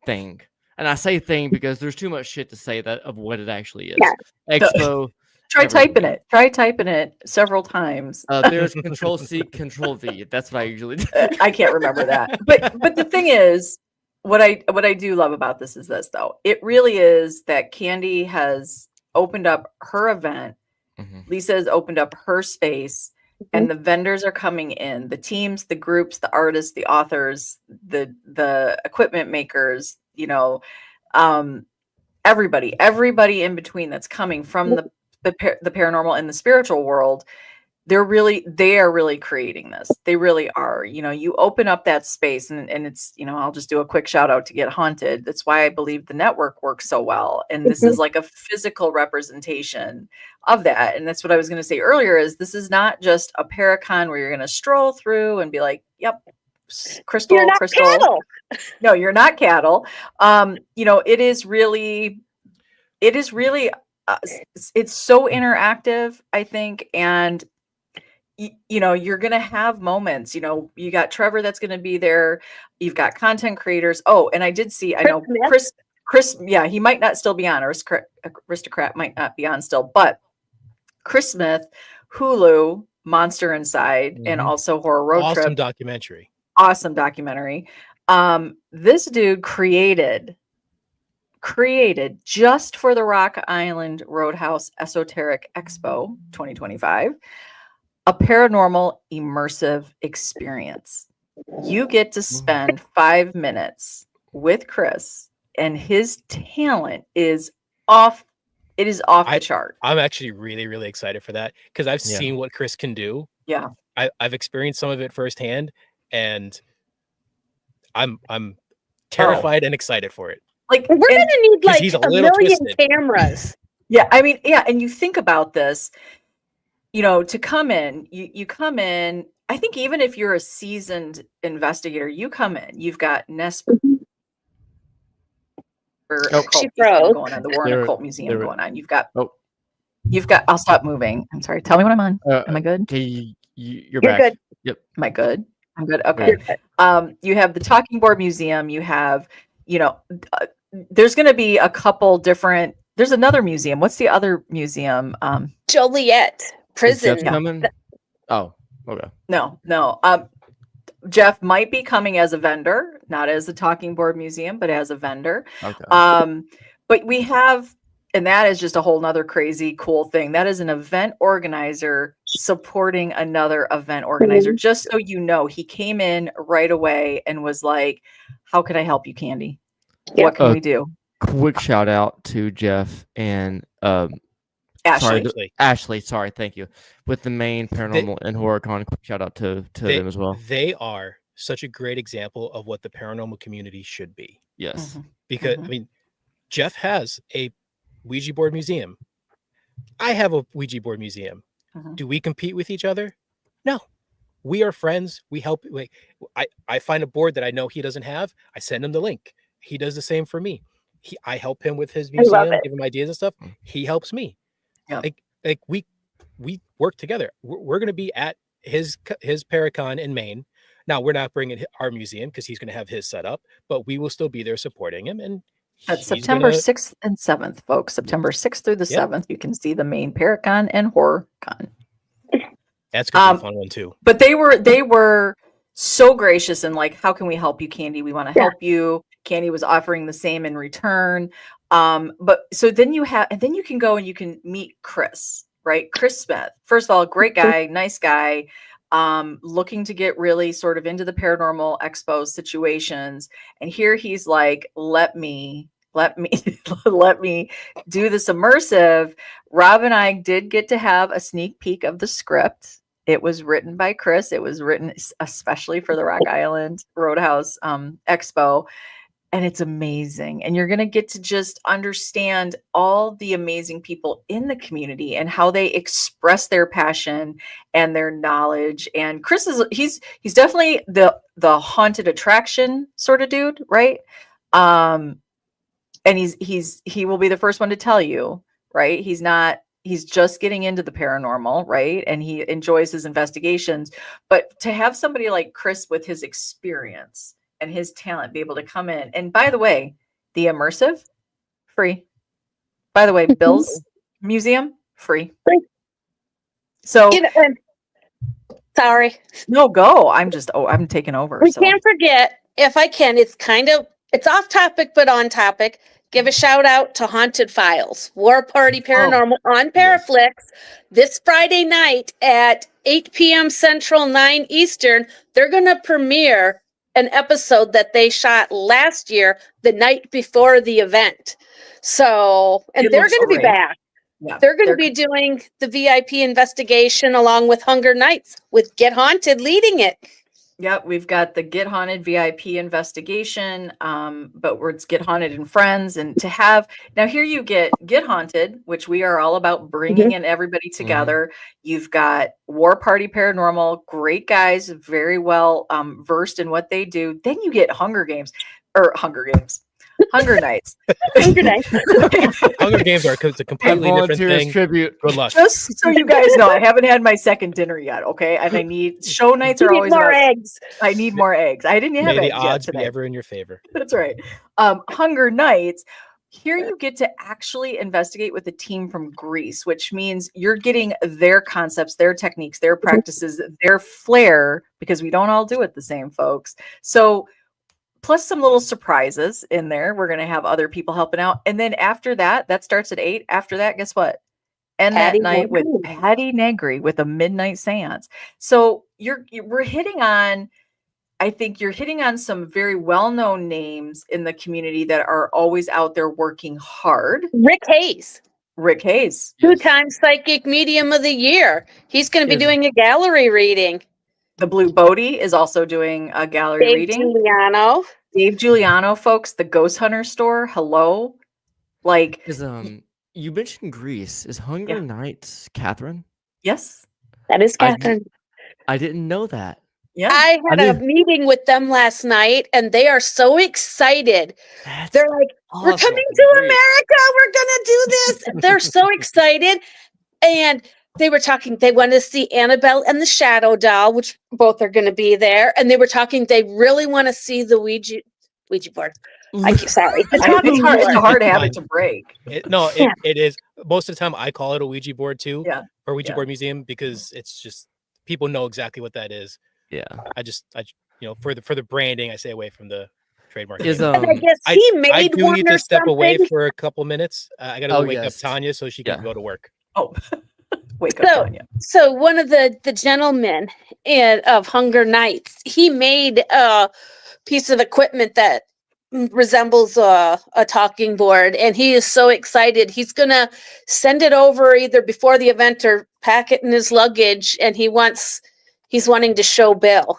thing. And I say thing because there's too much shit to say that of what it actually is. Yeah. Expo. Try typing it. Try typing it several times. There's Control-C, Control-V. That's what I usually do. I can't remember that. But the thing is, what I do love about this is this though. It really is that Kandi has opened up her event. Mm-hmm. Lisa has opened up her space. And the vendors are coming in, the teams, the groups, the artists, the authors, the equipment makers, you know, everybody in between that's coming from the paranormal and the spiritual world. They are really creating this. They really are. You know, you open up that space and it's, you know, I'll just do a quick shout out to Get Haunted. That's why I believe the network works so well. And this is like a physical representation of that. And that's what I was going to say earlier is this is not just a Paracon where you're going to stroll through and be like, yep, crystal, You're not crystal. cattle. No, you're not cattle. You know, it is really, it's so interactive, I think. And you know, you're going to have moments, you know, you got Trevor that's going to be there. You've got content creators. Oh, and I did see, I know Chris, yeah, he might not still be on, or Aristocrat might not be on still, but Chris Smith, Hulu, Monster Inside, and also Horror Road Trip. Awesome documentary. This dude created just for the Rock Island Roadhouse Esoteric Expo 2025. A paranormal immersive experience. You get to spend 5 minutes with Chris, and his talent is off. It is off the chart. I'm actually really, really excited for that because I've seen what Chris can do. Yeah, I've experienced some of it firsthand, and I'm terrified and excited for it. Like we're gonna need like he's a million cameras. Yeah, I mean, yeah, and you think about this. You know, to come in, you come in, I think even if you're a seasoned investigator, you come in, you've got Nesp going on, the Warren Occult Museum going on. You've got, I'll stop moving. I'm sorry. Tell me when I'm on. Am I good? Okay, you're back. Good. Yep. Am I good? I'm good. Okay. You have the Talking Board Museum. You have, you know, there's going to be a couple different, there's another museum. What's the other museum? Joliet. Prison. Coming? Oh, okay. No. Jeff might be coming as a vendor, not as the Talking Board Museum, but as a vendor. Okay. But we have, and that is just a whole nother crazy cool thing. That is an event organizer supporting another event organizer. Just so you know, he came in right away and was like, "How can I help you, Kandi? What can we do?" Quick shout out to Jeff and Ashley, sorry, thank you. With the main paranormal and horror con, shout out to them as well. They are such a great example of what the paranormal community should be. Yes. Because I mean, Jeff has a Ouija board museum. I have a Ouija board museum. Do we compete with each other? No. We are friends. We help. Like, I find a board that I know he doesn't have. I send him the link. He does the same for me. I help him with his museum, give him ideas and stuff. He helps me. Yeah. Like we work together. We're going to be at his Paracon in Maine. Now we're not bringing our museum because he's going to have his set up, but we will still be there supporting him. And That's September 6th and 7th, folks. September 6th through the 7th. You can see the main Paracon and HorrorCon. That's going to be a fun one too. But they were so gracious and like, how can we help you, Kandi? We want to help you. Kandi was offering the same in return. But so then you can go and you can meet Chris, right? Chris Smith. First of all, great guy, nice guy, looking to get really sort of into the paranormal expo situations. And here he's like, let me let me do this immersive. Rob and I did get to have a sneak peek of the script. It was written by Chris. It was written especially for the Rock Island Roadhouse Expo. And it's amazing. And you're going to get to just understand all the amazing people in the community and how they express their passion and their knowledge. And Chris he's definitely the haunted attraction sort of dude, right? And he will be the first one to tell you, right? He's just getting into the paranormal, right? And he enjoys his investigations. But to have somebody like Chris with his experience and his talent be able to come in. And by the way, the immersive, free. By the way, Bill's museum, free. So sorry. No, go. I'm taking over. We can't forget, if I can, it's off topic, but on topic. Give a shout out to Haunted Files, War Party Paranormal on Paraflix this Friday night at 8 p.m. Central, 9 Eastern. They're going to premiere an episode that they shot last year, the night before the event. So, and they're going to be back. Yeah, they're going to be doing the VIP investigation along with Hunger Nights with Get Haunted leading it. Yep, we've got the Get Haunted VIP investigation, but it's Get Haunted and Friends. And to have, now here you Get Haunted, which we are all about bringing in everybody together. You've got War Party Paranormal, great guys, very well versed in what they do. Then you get Hunger Nights. Hunger Nights are a completely different thing. Tribute. Good luck. Just so you guys know, I haven't had my second dinner yet. Okay, and I need show nights are always more eggs. I need more eggs. I didn't have eggs the odds yet be ever in your favor. That's right. Hunger Nights. Here you get to actually investigate with a team from Greece, which means you're getting their concepts, their techniques, their practices, their flair, because we don't all do it the same, folks. So plus some little surprises in there. We're going to have other people helping out. And then after that starts at 8. After that, guess what? End that night with Patty Negri with a midnight seance. So we're hitting on, I think you're hitting on some very well-known names in the community that are always out there working hard. Rick Hayes. 2-time Psychic Medium of the Year. He's going to be doing a gallery reading. The Blue Bodie is also doing a gallery reading. Dave Giuliano, folks, the Ghost Hunter store. Hello. Like, you mentioned Greece. Is Hunger Nights Catherine? Yes. That is Catherine. I didn't know that. Yeah. I had a meeting with them last night and they are so excited. They're like, awesome. We're coming to America. We're going to do this. They're so excited. And they were talking, they want to see Annabelle and the Shadow Doll, which both are going to be there. And they were talking, they really want to see the Ouija board. Sorry. It's a hard habit to break. It is. Most of the time I call it a Ouija board too. Yeah. Or Ouija board museum, because it's just, people know exactly what that is. Yeah. I for the branding, I stay away from the trademark. I guess he made I do one need or to step away something. for a couple minutes. I got to wake up Tanya so she can go to work. Oh, wake up Tanya. So one of the gentlemen of Hunger Nights, he made a piece of equipment that resembles a talking board, and he is so excited. He's gonna send it over either before the event or pack it in his luggage, and he's wanting to show Bill.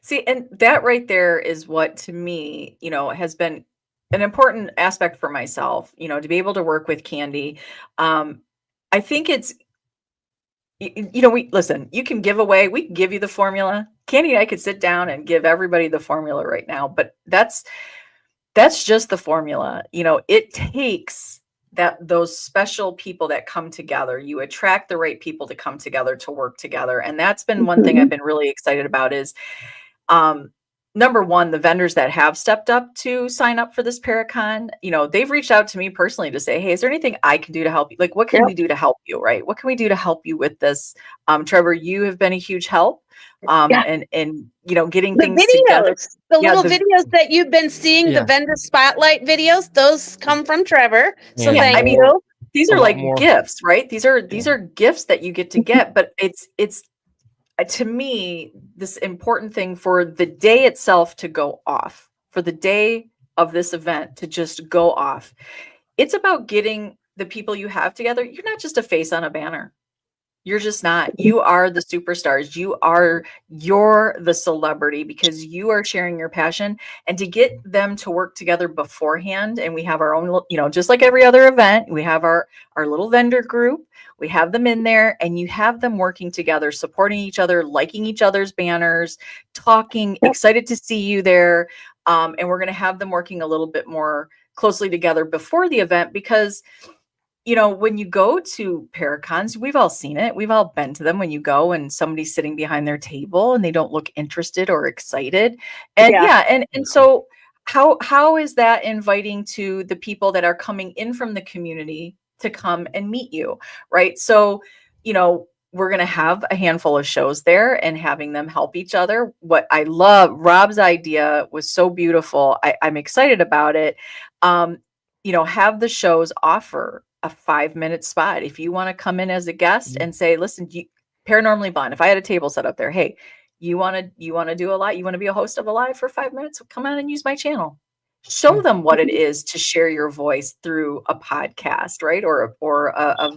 See, and that right there is what, to me, has been an important aspect for myself, to be able to work with Kandi. I think it's, you can give away, we can give you the formula. Kandi and I could sit down and give everybody the formula right now, but that's just the formula. It takes those special people that come together. You attract the right people to come together to work together. And that's been one thing I've been really excited about is number one, the vendors that have stepped up to sign up for this Paracon, they've reached out to me personally to say, hey, is there anything I can do to help you? Like, what can we do to help you? Right. What can we do to help you with this? Trevor, you have been a huge help. And getting The things videos, together. the little videos that you've been seeing, the vendor spotlight videos, those come from Trevor. So thank you. These are like gifts, right? These are gifts that you get to get, but it's to me, this important thing for the day itself to go off, for the day of this event to just go off. It's about getting the people you have together. You're not just a face on a banner. You're just not. You are the superstars. You're the celebrity because you are sharing your passion. And to get them to work together beforehand, and we have our own, just like every other event, we have our little vendor group. We have them in there, and you have them working together, supporting each other, liking each other's banners, talking, excited to see you there. And we're going to have them working a little bit more closely together before the event because when you go to Paracons, we've all seen it. We've all been to them when you go and somebody's sitting behind their table and they don't look interested or excited. And and so how is that inviting to the people that are coming in from the community to come and meet you, right? So, we're going to have a handful of shows there and having them help each other. What I love, Rob's idea was so beautiful. I'm excited about it. Have the shows offer a 5-minute spot. If you want to come in as a guest and say, listen, Paranormally Blind, if I had a table set up there, hey, you want to do a live, you want to be a host of a live for 5 minutes, come on and use my channel. Show them what it is to share your voice through a podcast, right? Or a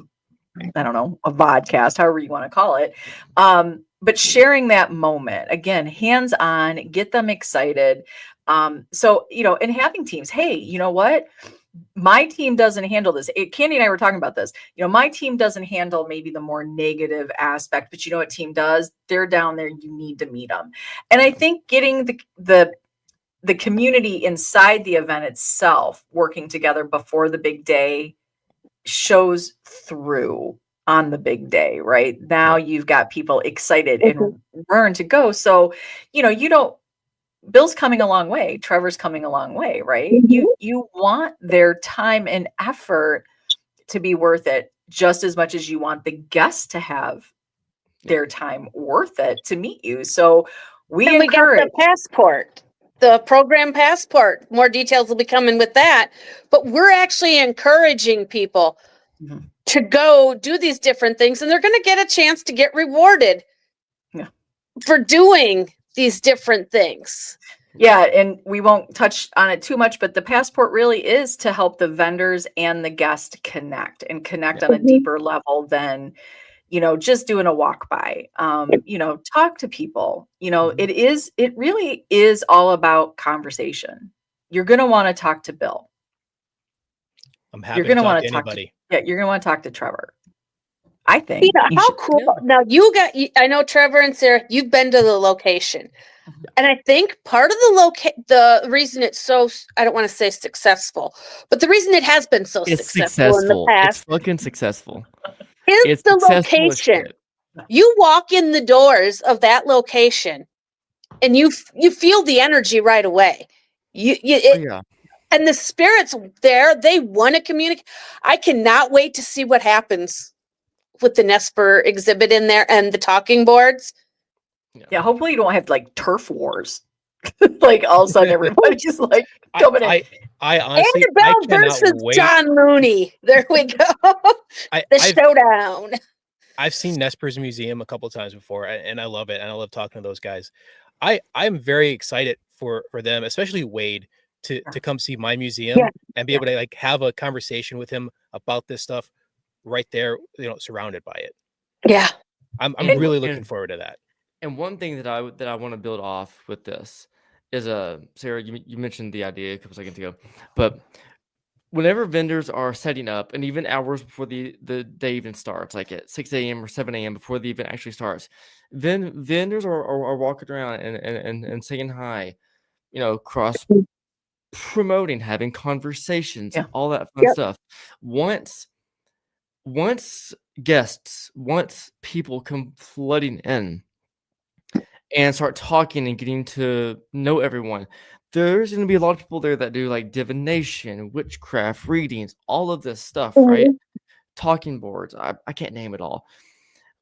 I don't know, a vodcast, however you want to call it. But sharing that moment, again, hands-on, get them excited. So, and having teams, hey, you know what? My team doesn't handle this. Kandi and I were talking about this. My team doesn't handle maybe the more negative aspect, but what team does? They're down there. You need to meet them. And I think getting the community inside the event itself working together before the big day shows through on the big day, right? Now you've got people excited and raring to go. So, Bill's coming a long way. Trevor's coming a long way, right? You want their time and effort to be worth it just as much as you want the guests to have their time worth it to meet you. So we encourage. Got the passport, the program passport. More details will be coming with that. But we're actually encouraging people to go do these different things, and they're going to get a chance to get rewarded for doing these different things. Yeah, and we won't touch on it too much, but the passport really is to help the vendors and the guest connect on a deeper level than, just doing a walk by. Talk to people. It really is all about conversation. You're going to want to talk to Bill. I'm happy to talk to anybody. You're going to want to talk to Trevor. I think. How cool. Yeah. Now I know Trevor and Sarah, you've been to the location. And I think part of the reason it's so, I don't want to say successful, but the reason it has been so successful in the past. It's fucking successful. Is the location. You walk in the doors of that location and you feel the energy right away. And the spirits there, they want to communicate. I cannot wait to see what happens with the Nesper exhibit in there and the talking boards. Yeah, hopefully you don't have like turf wars. Like all of a sudden everybody's like coming in. I honestly, Annabelle versus John Mooney. There we go. Showdown. I've seen Nesper's museum a couple times before, and I love it. And I love talking to those guys. I'm very excited for them, especially Wade, to come see my museum and be able to like have a conversation with him about this stuff right there, surrounded by it. Yeah. I'm really looking forward to that. And one thing that I want to build off with this is Sarah, you mentioned the idea a couple seconds ago, but whenever vendors are setting up, and even hours before the day even starts, like at 6 a.m. or 7 a.m. before the event actually starts, then vendors are walking around and saying hi, cross promoting, having conversations, Yeah. all that fun stuff. Once people come flooding in and start talking and getting to know everyone, there's going to be a lot of people there that do like divination, witchcraft, readings, all of this stuff, right? Talking boards. I can't name it all,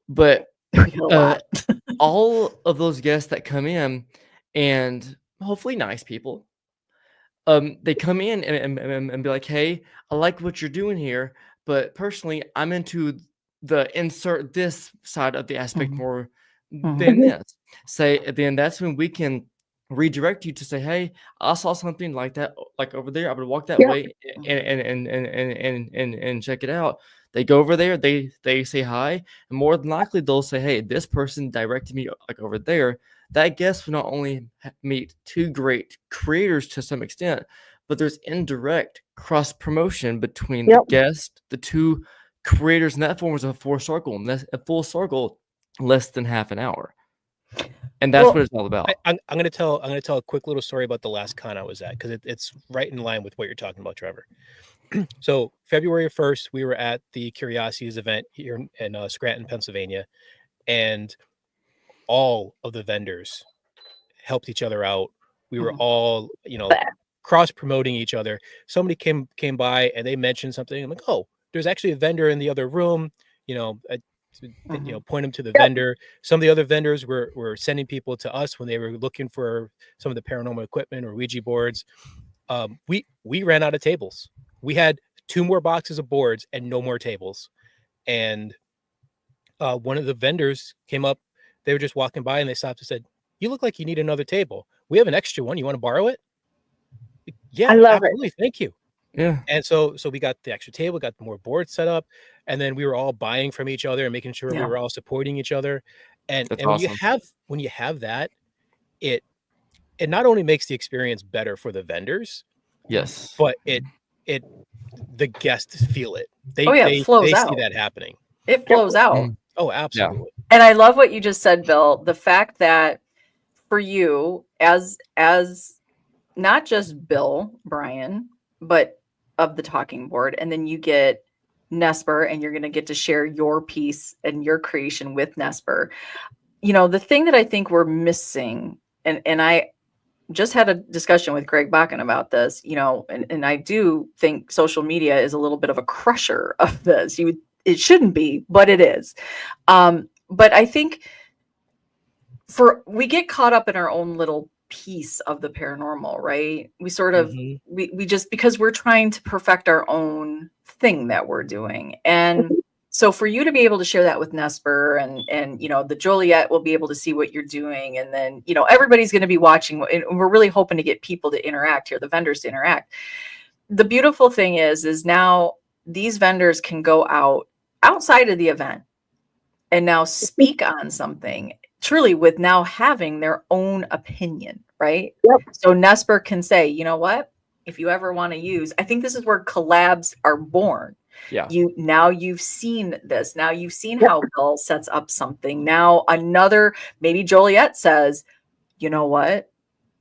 but We get a lot. all of those guests that come in, and hopefully nice people, they come in and be like, hey, I like what you're doing here, but personally, I'm into the insert this side of the aspect more than this. Say, then that's when we can redirect you to say, hey, I saw something like that, like over there. I would walk that way and check it out. They go over there, they say hi, and more than likely they'll say, hey, this person directed me like over there. That guest will not only meet two great creators to some extent, but there's indirect cross promotion between the guest, the two creators, and that forms a full circle. And that's a full circle, less than half an hour, and that's what it's all about. I'm gonna tell a quick little story about the last con I was at, because it's right in line with what you're talking about, Trevor. So February 1st, we were at the Curiosities event here in Scranton, Pennsylvania, and all of the vendors helped each other out. We were all, cross promoting each other. Somebody came by and they mentioned something. I'm like, oh, there's actually a vendor in the other room. Point them to the vendor. Some of the other vendors were sending people to us when they were looking for some of the paranormal equipment or Ouija boards. We ran out of tables. We had 2 more boxes of boards and no more tables. And one of the vendors came up. They were just walking by and they stopped and said, you look like you need another table. We have an extra one. You want to borrow it? Yeah, I love absolutely. Thank you. Yeah. And so we got the extra table, got more boards set up, and then we were all buying from each other and making sure we were all supporting each other. And That's when awesome. you have that, it not only makes the experience better for the vendors, yes, but the guests feel it. They it flows see out. that happening. It flows out. Oh, absolutely. And I love what you just said, Bill. The fact that for you, as not just Bill, Brian, but of the talking board, and then you get Nesper, and you're going to get to share your piece and your creation with Nesper. The thing that I think we're missing, and I just had a discussion with Greg Bakken about this, and I do think social media is a little bit of a crusher of this. It shouldn't be, but it is. But I think we get caught up in our own little piece of the paranormal, right? We sort of, we just, because we're trying to perfect our own thing that we're doing. And so for you to be able to share that with Nesper and the Joliet will be able to see what you're doing. And then, everybody's going to be watching, and we're really hoping to get people to interact here, the vendors to interact. The beautiful thing is now these vendors can go outside of the event and now speak on something truly with now having their own opinion, right? So Nesper can say, you know what, if you ever want to use, I think this is where collabs are born. Yeah. You've seen this. Now you've seen how Bill sets up something. Now maybe Joliet says, you know what,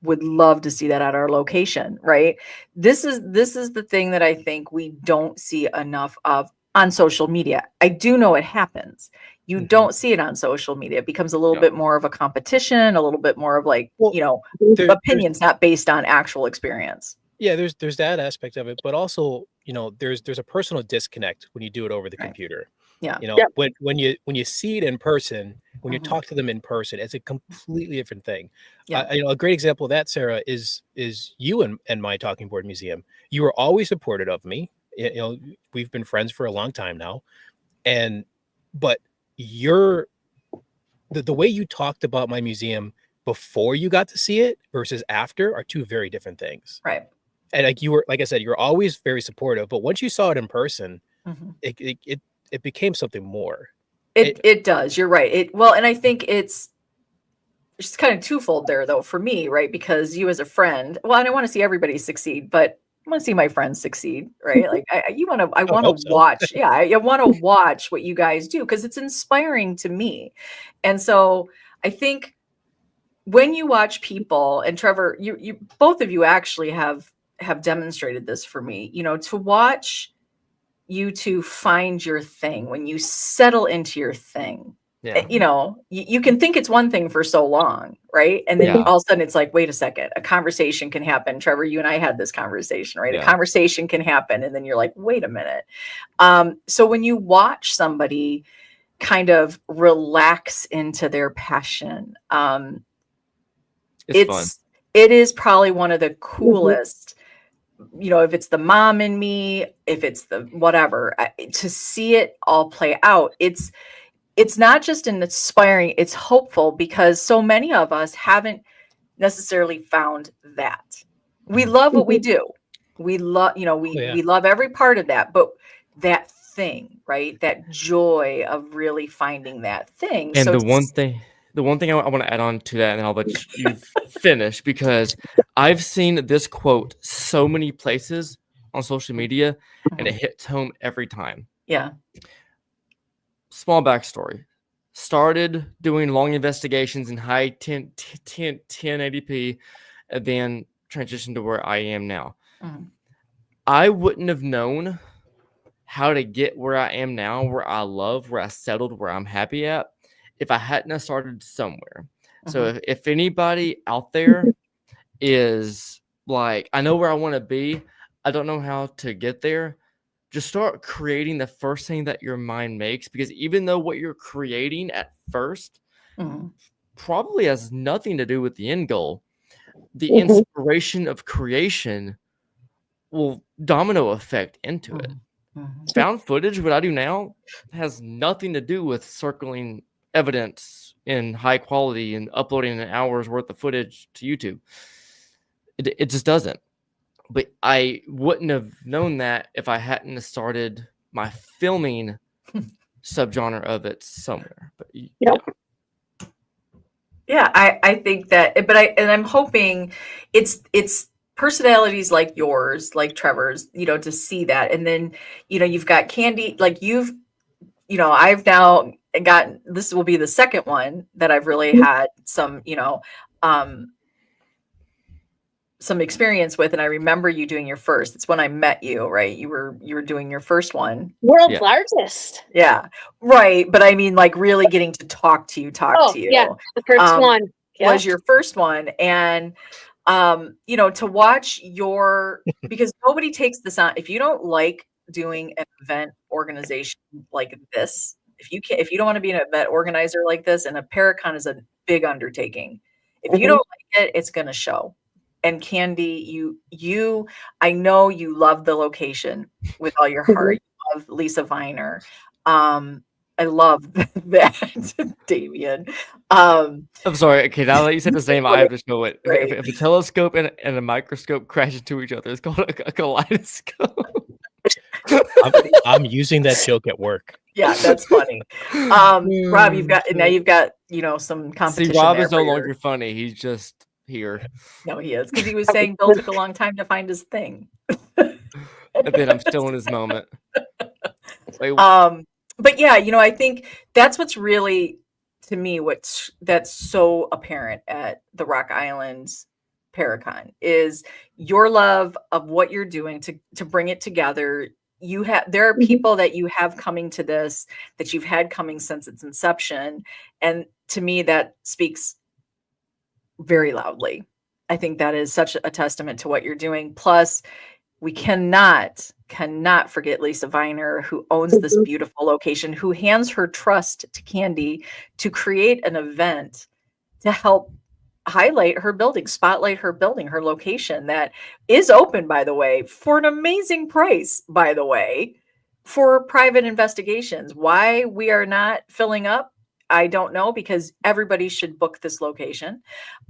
would love to see that at our location, right? This is the thing that I think we don't see enough of on social media. I do know it happens. You don't see it on social media. It becomes a little bit more of a competition, a little bit more of like, opinions not based on actual experience. Yeah, there's that aspect of it, but also, there's a personal disconnect when you do it over the computer. Yeah. When you see it in person, when you talk to them in person, it's a completely different thing. Yeah. A great example of that, Sarah, is you and my Talking Board Museum. You were always supportive of me. We've been friends for a long time now, but the way you talked about my museum before you got to see it versus after are 2 very different things. Right. And like I said, you're always very supportive, but once you saw it in person, it became something more. It does. You're right. And I think it's just kind of twofold there though, for me, right? Because you as a friend, and I want to see everybody succeed, but I want to see my friends succeed, right? Like I want to watch. Yeah. I want to watch what you guys do because it's inspiring to me. And so I think when you watch people, and Trevor, you both of you actually have have demonstrated this for me, to watch you two find your thing, when you settle into your thing, Yeah. you can think it's one thing for so long, right? And then all of a sudden it's like, wait a second, a conversation can happen. Trevor, you and I had this conversation, right? Yeah. A conversation can happen. And then you're like, wait a minute. So when you watch somebody kind of relax into their passion, It's fun. it is probably one of the coolest, if it's the mom in me, if it's the whatever, to see it all play out. It's not just inspiring, it's hopeful, because so many of us haven't necessarily found that. We love what we do. We love, we love every part of that, but that thing, right? That joy of really finding that thing. And so the one thing I want to add on to that, and I'll let you finish, because I've seen this quote so many places on social media, and it hits home every time. Yeah. Small backstory. Started doing long investigations in high 1080p, and then transitioned to where I am now. I wouldn't have known how to get where I am now, where I love, where I settled, where I'm happy at, if I hadn't have started somewhere. So if anybody out there is like, I know where I want to be, I don't know how to get there, just start creating the first thing that your mind makes, because even though what you're creating at first probably has nothing to do with the end goal, the inspiration of creation will domino effect into it. Found footage, what I do now, has nothing to do with circling evidence in high quality and uploading an hour's worth of footage to YouTube. It just doesn't. But I wouldn't have known that if I hadn't started my filming subgenre of it somewhere. But yeah, I think that, but I'm hoping it's personalities like yours, like Trevor's, to see that. And then, you've got Kandi, like I've now gotten, this will be the second one that I've really had some, some experience with. And I remember you doing your first. It's when I met you, right? You were doing your first one. World's largest. Yeah. Right. But I mean, like, really getting to talk to you. Yeah, the first one. Was your first one. And to watch because nobody takes this on. If you don't like doing an event organization like this, if you don't want to be an event organizer like this, and a Paracon is a big undertaking, if you don't like it, it's going to show. And Kandi, I know you love the location with all your heart. You love Lisa Viner. I love that, Damien. I'm sorry. Okay, now that you said the same, I have to show it. Right. If a telescope and a microscope crash into each other, it's called a kaleidoscope. I'm using that joke at work. Yeah, that's funny. Rob, you've got some competition. See, Rob is no longer funny. He's just here. No, he is, because he was saying Bill took a long time to find his thing. And then I'm still in his moment. Wait. But yeah, I think that's what's really, to me, that's so apparent at the Rock Islands Paracon is your love of what you're doing to bring it together. There are people that you have coming to this, that you've had coming since its inception. And to me, that speaks very loudly. I think that is such a testament to what you're doing. Plus, we cannot forget Lisa Viner, who owns this beautiful location, who hands her trust to Kandi to create an event to help highlight her building, spotlight her building, her location, that is open, by the way, for an amazing price, by the way, for private investigations. Why we are not filling up, I don't know, because everybody should book this location.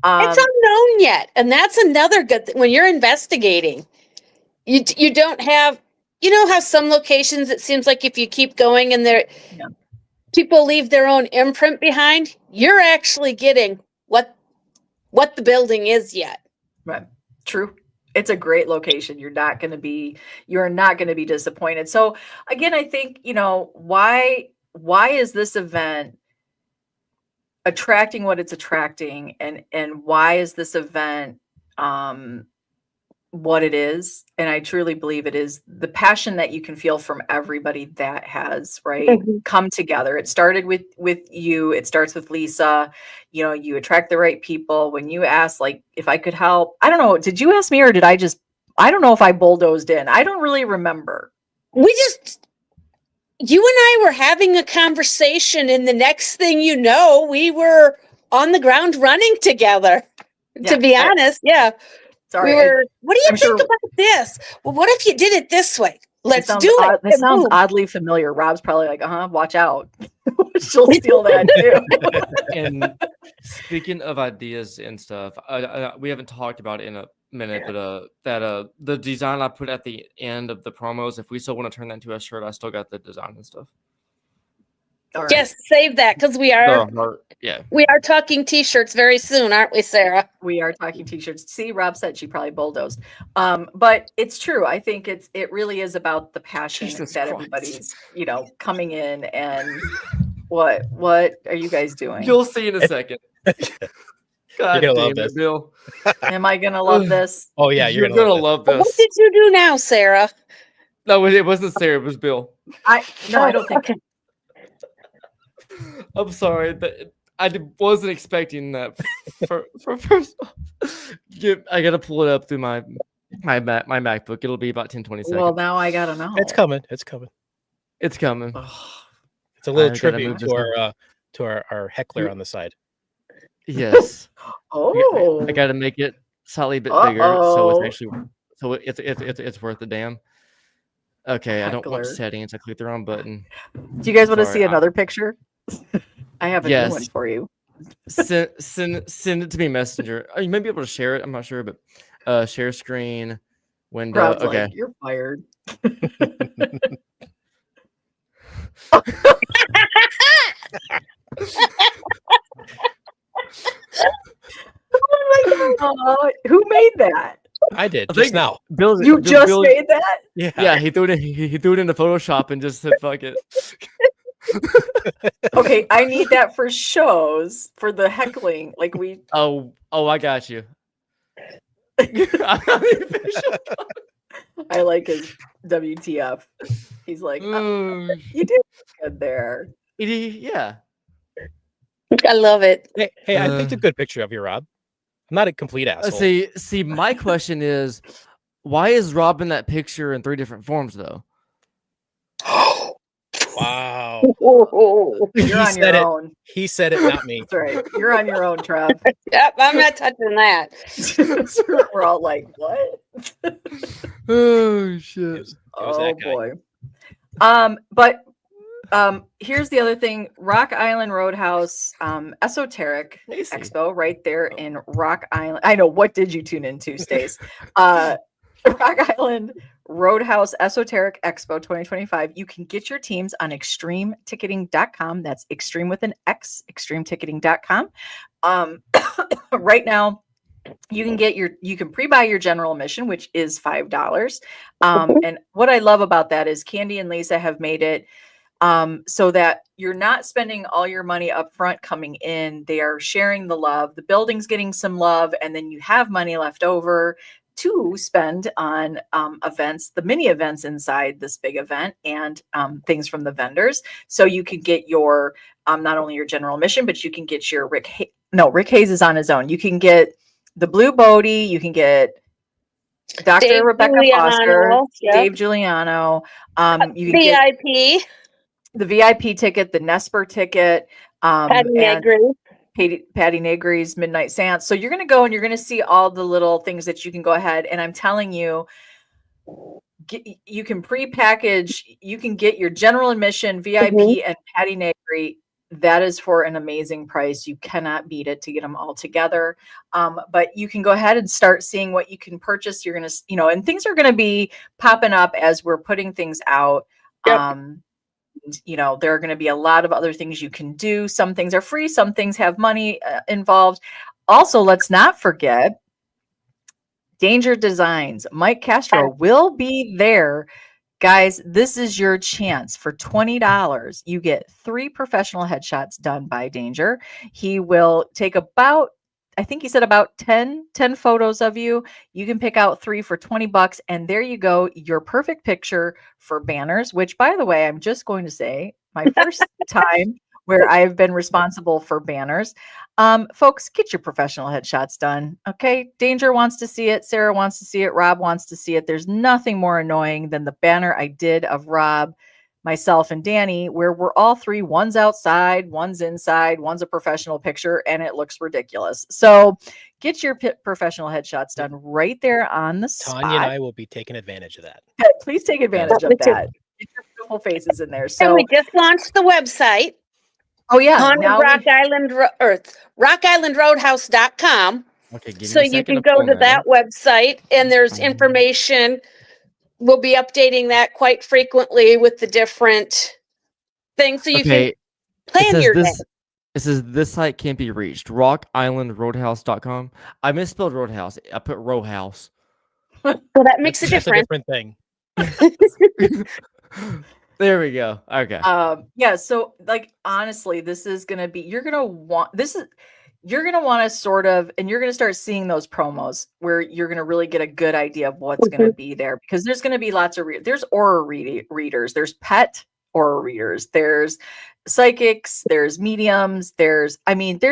It's unknown yet. And that's another good thing. When you're investigating, you don't have, how some locations, it seems like if you keep going and people leave their own imprint behind, you're actually getting what the building is yet. Right. True. It's a great location. You're not going to be disappointed. So again, I think, why is this event attracting what it's attracting, and why is this event what it is, and I truly believe it is the passion that you can feel from everybody that has come together. It started with you. It starts with Lisa. You know, you attract the right people. When you asked, like, if I could help, I don't know, did you ask me or did I just? I don't know if I bulldozed in. I don't really remember. You and I were having a conversation, and the next thing you know, we were on the ground running together. To be honest, yeah. Sorry. What do you think about this? Well, what if you did it this way? Let's do it. This sounds oddly familiar. Rob's probably like, watch out. She'll steal that too. And speaking of ideas and stuff, we haven't talked about it in a minute, but the design I put at the end of the promos, if we still want to turn that into a shirt, I still got the design and stuff. Right. Yes, save that because we are talking t-shirts very soon, aren't we, Sarah? We are talking t-shirts. See, Rob said she probably bulldozed. But it's true. I think it really is about the passion that everybody's, coming in. And what are you guys doing? You'll see in a second. God, you're gonna love this, Bill. Am I gonna love this? Oh yeah, you're gonna love this. What did you do now, Sarah? No, it wasn't Sarah. It was Bill. I don't think. I'm sorry. I wasn't expecting that. For first, I gotta pull it up through my MacBook. It'll be about 10-20 seconds. Well, now I gotta know. It's coming. It's coming. It's a little tribute to our heckler on the side. Yes. Oh. I gotta make it slightly bit bigger, so it's worth the damn. Okay, I don't want settings. I clicked the wrong button. Do you guys want to see another picture? I have a new one for you. Send it to me, Messenger. You may be able to share it. I'm not sure, but share screen window. Rob's okay, like, you're fired. Oh my God. Who made that? I did just now. Bill made that? Yeah. He threw it into Photoshop and just said fuck it. Okay, I need that for shows for the heckling. Like we. Oh, I got you. I like his WTF. He's like, you did good there. Yeah. I love it. Hey, I picked a good picture of you, Rob. I'm not a complete asshole. See, my question is, why is Rob in that picture in 3 different forms, though? Wow. You're on your own. He said it, not me. That's right. You're on your own, Trev. Yep, I'm not touching that. We're all like, what? Oh, shit. It was Oh, boy. But here's the other thing. Rock Island Roadhouse, Esoteric Expo right there in Rock Island. I know. What did you tune into, Stace? Rock Island Roadhouse Esoteric Expo 2025. You can get your teams on extremeticketing.com. That's extreme with an X, extremeticketing.com. Right now, you can pre-buy your general admission, which is $5. And what I love about that is Kandi and Lisa have made it so that you're not spending all your money up front coming in. They are sharing the love. The building's getting some love, and then you have money left over to spend on events, the mini events inside this big event, and things from the vendors. So you can get your not only your general admission, but you can get your Rick Hayes is on his own. You can get the Blue Bodie. You can get Dr. Dave Rebecca Giuliano, Foster, yep. Dave Giuliano. You can VIP. get the VIP ticket, the Nesper ticket, Patty Negri's Midnight Seance. So you're going to go and you're going to see all the little things that you can go ahead. And I'm telling you, you can pre-package, you can get your general admission, VIP, and Patty Negri. That is for an amazing price. You cannot beat it to get them all together. But you can go ahead and start seeing what you can purchase. You're going to, and things are going to be popping up as we're putting things out. Yep. There are going to be a lot of other things you can do. Some things are free. Some things have money involved. Also, let's not forget Danger Designs. Mike Castro will be there. Guys, this is your chance. For $20, you get 3 professional headshots done by Danger. He will take about I think he said about 10 photos of you. You can pick out 3 for $20, and there you go, your perfect picture for banners, which, by the way, I'm just going to say, my first time where I've been responsible for banners. Folks, get your professional headshots done. Okay. Danger wants to see it. Sarah wants to see it. Rob wants to see it. There's nothing more annoying than the banner I did of Rob, myself, and Danny, where we're all three, one's outside, one's inside, one's a professional picture, and it looks ridiculous. So get your professional headshots done right there on the spot. Tanya and I will be taking advantage of that. Please take advantage of that. Get your beautiful faces in there. So and we just launched the website. Oh yeah, on now rockislandroadhouse.com. Okay, so you can go to that website, and there's information. We'll be updating that quite frequently with the different things, so you can plan your day. It says this site can't be reached. rockislandroadhouse.com. I misspelled roadhouse. I put row house. Well, that makes a That's difference. a different thing. There we go. Okay. Yeah, so like honestly, this is gonna be you're gonna want to sort of, and you're gonna start seeing those promos where you're gonna really get a good idea of what's gonna be there, because there's gonna be lots of there's aura readers, there's pet aura readers, there's psychics, there's mediums, there's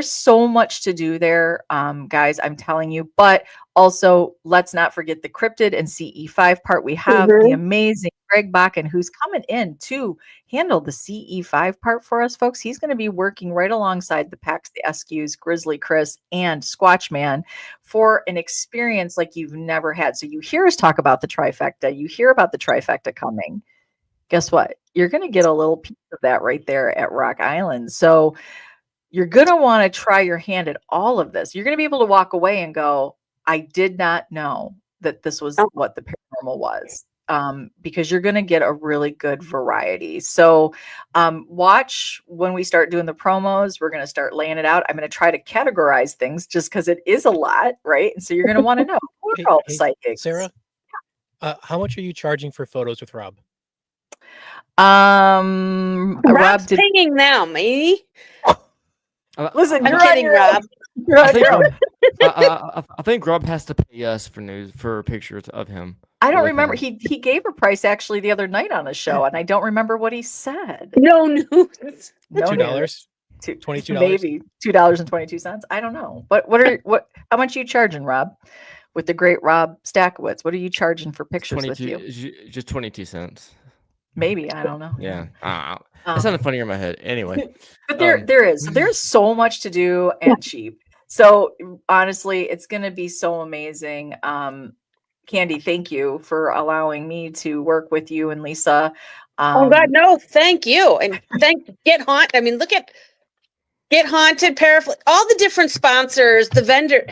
so much to do there, guys, I'm telling you. But also, let's not forget the cryptid and CE5 part. We have the amazing Greg Bakken, who's coming in to handle the CE5 part for us, folks. He's going to be working right alongside the PAX, the SQs, Grizzly Chris, and Squatch Man for an experience like you've never had. So you hear us talk about the trifecta. You hear about the trifecta coming. Guess what? You're going to get a little piece of that right there at Rock Island. So you're going to want to try your hand at all of this. You're going to be able to walk away and go, I did not know that this was what the paranormal was, because you're going to get a really good variety. So watch when we start doing the promos. We're going to start laying it out. I'm going to try to categorize things just because it is a lot, right? And so you're going to want to know who are all psychics. Sarah, how much are you charging for photos with Rob? Rob's paying them, eh? Listen, I'm kidding, Rob. I think Rob has to pay us for pictures of him. I don't remember. He gave a price actually the other night on a show, and I don't remember what he said. No news. $2? $22? Maybe $2.22. I don't know. But how much are you charging, Rob? With the great Rob Stackowitz, what are you charging for pictures with you? Just 22 cents. Maybe, I don't know. Yeah. That sounded funnier in my head. Anyway. But there's so much to do and cheap. So honestly, it's going to be so amazing. Kandi, thank you for allowing me to work with you and Lisa. Oh God, no, thank you. And Get Haunted. I mean, look at Get Haunted, Paraflix, all the different sponsors, the vendor,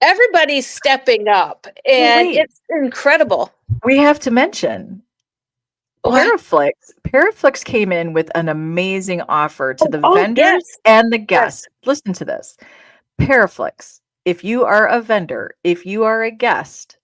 everybody's stepping up, and it's incredible. We have to mention Paraflix came in with an amazing offer to the vendors and the guests. Listen to this. Paraflix, if you are a vendor, if you are a guest,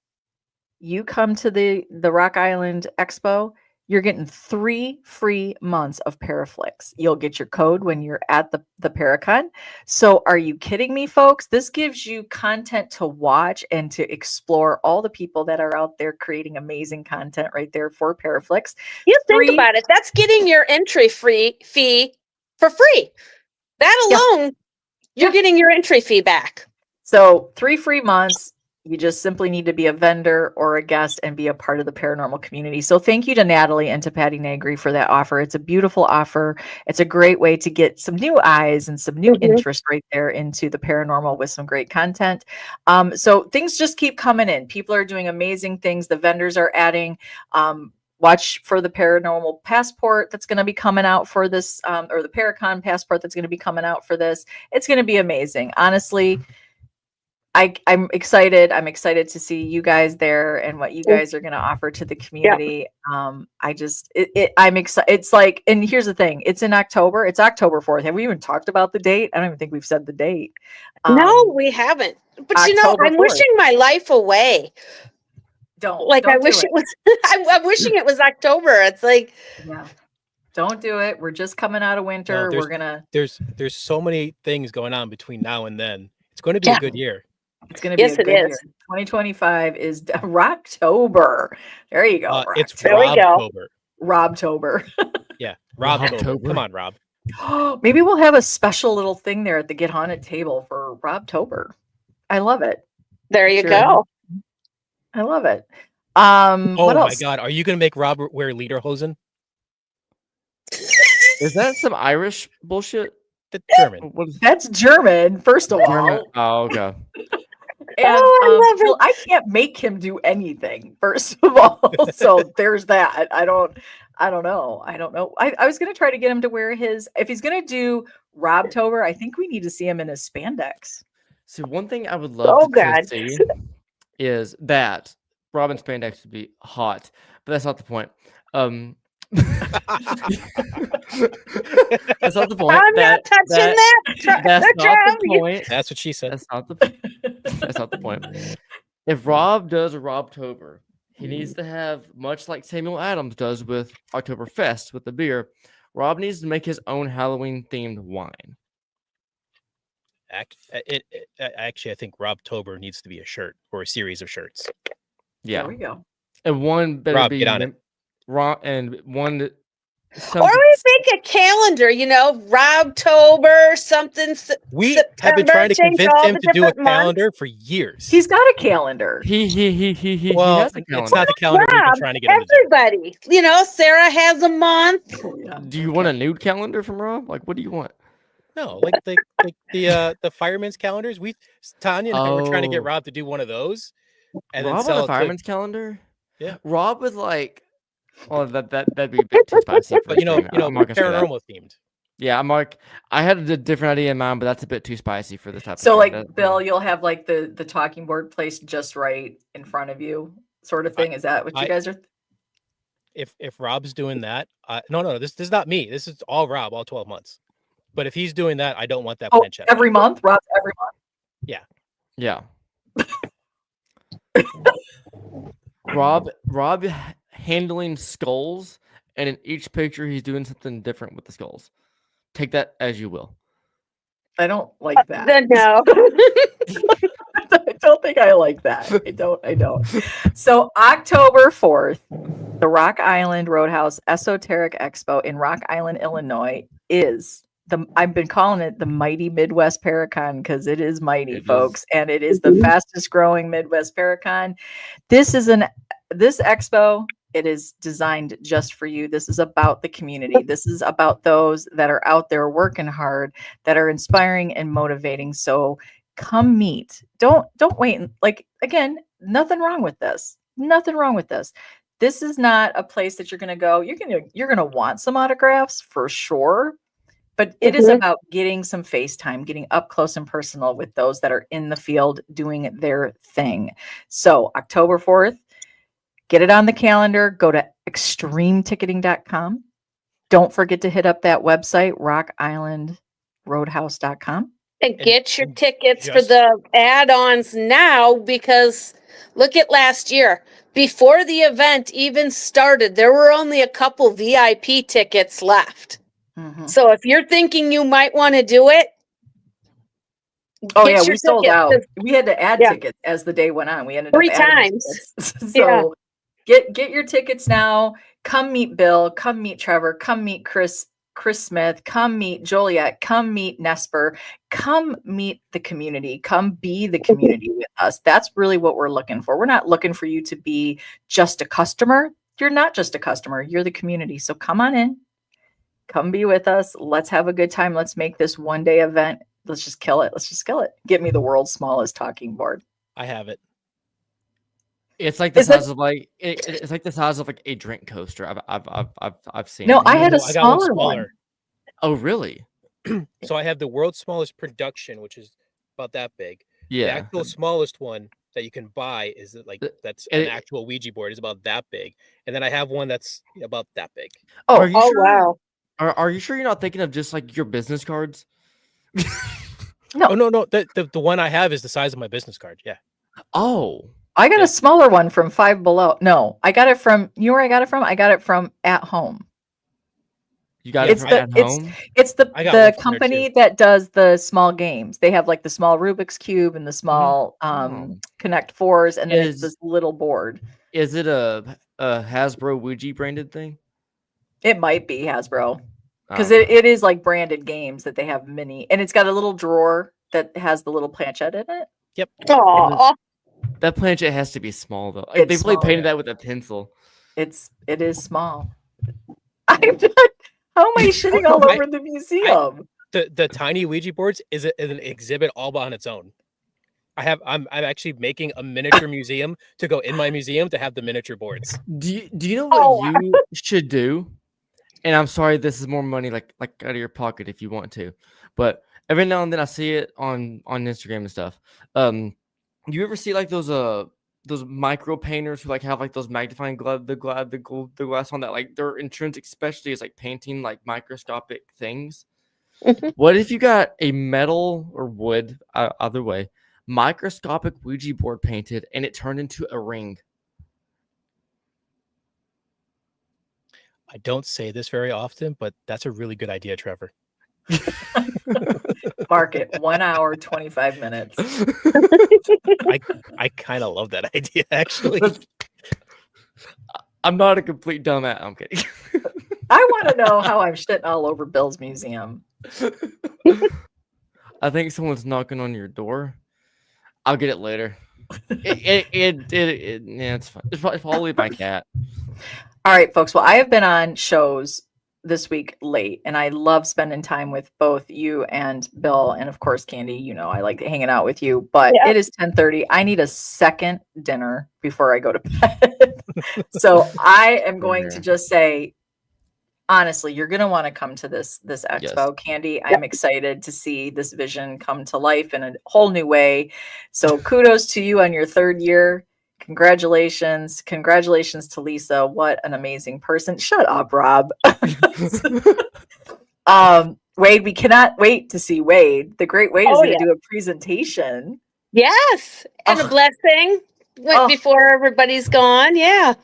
you come to the Rock Island Expo, you're getting 3 free months of Paraflix. You'll get your code when you're at the Paracon. So are you kidding me, folks? This gives you content to watch and to explore all the people that are out there creating amazing content right there for Paraflix. You think about it. That's getting your entry fee for free. That alone, you're getting your entry fee back. So 3 free months. You just simply need to be a vendor or a guest and be a part of the paranormal community. So thank you to Natalie and to Patty Negri for that offer. It's a beautiful offer. It's a great way to get some new eyes and some new interest right there into the paranormal with some great content. So things just keep coming in. People are doing amazing things. The vendors are adding. Watch for the paranormal passport that's going to be coming out for this, or the Paracon passport that's going to be coming out for this. It's going to be amazing. Honestly, I'm excited. I'm excited to see you guys there and what you guys are going to offer to the community. I'm excited. It's like, and here's the thing. It's in October. It's October 4th. Have we even talked about the date? I don't even think we've said the date. No, we haven't. But October I'm 4th. Wishing my life away. Don't wish it was. I'm wishing it was October. It's like, don't do it. We're just coming out of winter. There's so many things going on between now and then. It's going to be a good year. It's going to be Yes, a good it year. is. 2025 is Rocktober. There you go. It's There we go. Robtober. Robtober. Yeah, Robtober. Robtober. Come on, Rob. Maybe we'll have a special little thing there at the Get Haunted table for Robtober. I love it. There you Sure. go. I love it. Oh What my else? God, are you going to make Rob wear lederhosen? Is that some Irish bullshit? The German. What is That's German, first of German? all. Oh, okay. And I love it. well, I can't make him do anything, first of all. So there's that. I don't know. I was gonna try to get him to wear his, if he's gonna do Robtober, I think we need to see him in his spandex. So one thing I would love Oh, to God. see is that Robin spandex would be hot, but that's not the point. That's not the point. I'm not touching that. That's not Charles, the point. That's what she said. That's not the point. If Rob does a Robtober, he needs to have, much like Samuel Adams does with Oktoberfest with the beer, Rob needs to make his own Halloween themed wine. Actually, I think Robtober needs to be a shirt or a series of shirts. Yeah. There we go. And one better Rob, be get on it. and one that Or we make a calendar, Robtober, something. We September, have been trying to change convince all him the to do a different months. calendar for years. He's got a calendar. he well, has a calendar. it's not the calendar we've been Rob, trying to get him to do. everybody. Sarah has a month. Yeah. Do you want a nude calendar from Rob? Like, what do you want? No, like the fireman's calendars. Tanya and I were trying to get Oh. Rob to do one of those, and Rob then sell with it a to- fireman's calendar? Yeah. Rob with that'd be a bit too spicy. But I'm not gonna say that. Paranormal themed. Yeah, I had a different idea in mind, but that's a bit too spicy for this type So of like thing. Bill, you'll have like the talking board placed just right in front of you, sort of thing. Is that what you guys are? If Rob's doing that, no, this is not me. This is all Rob, all 12 months. But if he's doing that, I don't want that Oh, planchette. every month, Rob, every month. Yeah. Rob handling skulls, and in each picture he's doing something different with the skulls. Take that as you will. I don't like that. No. I don't think I like that. I don't. So October 4th, the Rock Island Roadhouse Esoteric Expo in Rock Island, Illinois is I've been calling it the mighty Midwest Paracon because it is mighty, folks. And it is the fastest growing Midwest Paracon. This expo, it is designed just for you. This is about the community. This is about those that are out there working hard, that are inspiring and motivating. So come meet. Don't wait. Like, again, nothing wrong with this. Nothing wrong with this. This is not a place that you're going to go. You're going to want some autographs for sure. But it is about getting some face time, getting up close and personal with those that are in the field doing their thing. So October 4th, get it on the calendar. Go to extremeticketing.com. Don't forget to hit up that website, rockislandroadhouse.com. And get your tickets for the add-ons now, because look at last year. Before the event even started, there were only a couple VIP tickets left. Mm-hmm. So if you're thinking you might want to do it, we sold out. We had to add tickets as the day went on. We ended up 3 times. So get your tickets now. Come meet Bill. Come meet Trevor. Come meet Chris Smith. Come meet Joliet. Come meet Nesper. Come meet the community. Come be the community with us. That's really what we're looking for. We're not looking for you to be just a customer. You're not just a customer. You're the community. So come on in. Come be with us. Let's have a good time. Let's make this one-day event. Let's just kill it. Get me the world's smallest talking board. I have it. It's like the size of it's like the size of like a drink coaster. I've seen. No, I had a smaller one. Oh, really? So I have the world's smallest production, which is about that big. Yeah. The actual smallest one that you can buy is that's an actual Ouija board. Is about that big, and then I have one that's about that big. Oh, sure? Wow. Are you sure you're not thinking of just like your business cards? No. Oh, no. The one I have is the size of my business card. Yeah. Oh. I got a smaller one from Five Below. No, I got it from, I got it from At Home. You got Yeah, it from at home? It's the I got one from there, company too. that does the small games. They have like the small Rubik's Cube and the small Oh. Connect Fours, and then it's Is this little board. is it a Hasbro Ouija branded thing? It might be Hasbro. Because Okay. it is like branded games that they have mini, and it's got a little drawer that has the little planchette in it. Yep. Aw. That planchette has to be small though. Like, It's they probably small, painted yeah. that with a pencil. It is small. I'm not, how am I shitting all over the museum? The tiny Ouija boards is an exhibit all on its own. I'm actually making a miniature museum to go in my museum to have the miniature boards. Do you know what you should do? And I'm sorry, this is more money like out of your pocket if you want to, but every now and then I see it on Instagram and stuff. You ever see like those micro painters who like have like those magnifying the glass on that, like their intrinsic specialty is like painting like microscopic things. Mhm. What if you got a metal or wood, either way, microscopic Ouija board painted and it turned into a ring? I don't say this very often, but that's a really good idea, Trevor. Mark it 1 hour 25 minutes. I kind of love that idea, actually. I'm not a complete dumbass. I'm kidding. I want to know how I'm shitting all over Bill's museum. I think someone's knocking on your door. I'll get it later. Yeah, it's fine. It's probably my cat. All right, folks. Well, I have been on shows this week late, and I love spending time with both you and Bill, and of course, Kandi. You know, I like hanging out with you. But Yeah. it is 10:30. I need a second dinner before I go to bed. So I am going to just say, honestly, you're going to want to come to this expo, Kandi. I'm excited to see this vision come to life in a whole new way. So kudos to you on your 3rd year. Congratulations to Lisa. What an amazing person. Shut up, Rob. Wade, we cannot wait to see Wade. The great Wade is going to do a presentation. Yes. And a blessing before everybody's gone. Yeah.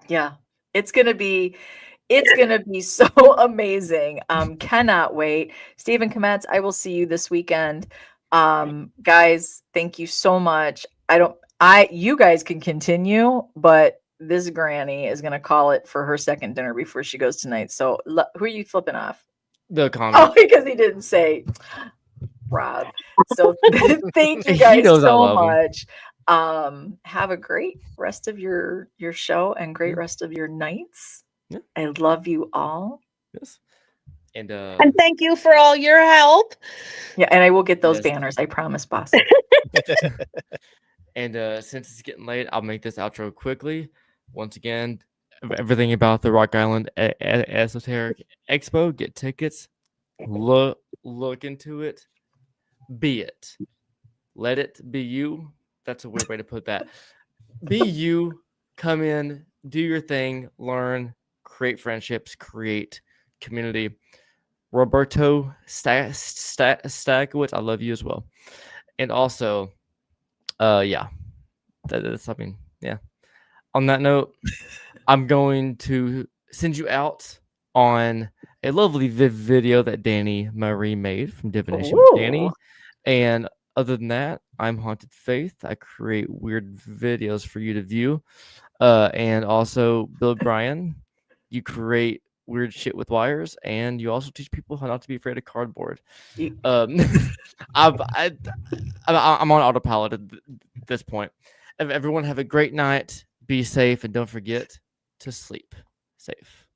Yeah. It's going to be so amazing. Cannot wait. Stephen Kometz, I will see you this weekend. Guys, thank you so much. You guys can continue, but this granny is going to call it for her second dinner before she goes tonight. So who are you flipping off? The comment. Oh, because he didn't say Rob. So thank you guys so much. Have a great rest of your show and great rest of your nights. Yeah. I love you all. Yes. And thank you for all your help. Yeah, and I will get those banners. I promise, boss. And since it's getting late, I'll make this outro quickly. Once again, everything about the Rock Island Esoteric Expo. Get tickets. Look into it. Be it. Let it be you. That's a weird way to put that. Be you. Come in. Do your thing. Learn. Create friendships. Create community. Roberto Stakowitz, I love you as well. And also, yeah. That's, I mean, yeah. On that note, I'm going to send you out on a lovely video that Danny Marie made from Divination with Danny. And other than that, I'm Haunted Faith. I create weird videos for you to view. And also, Bill Bryan, you create weird shit with wires, and you also teach people how not to be afraid of cardboard. I'm on autopilot at this point. Everyone have a great night. Be safe, and don't forget to sleep safe.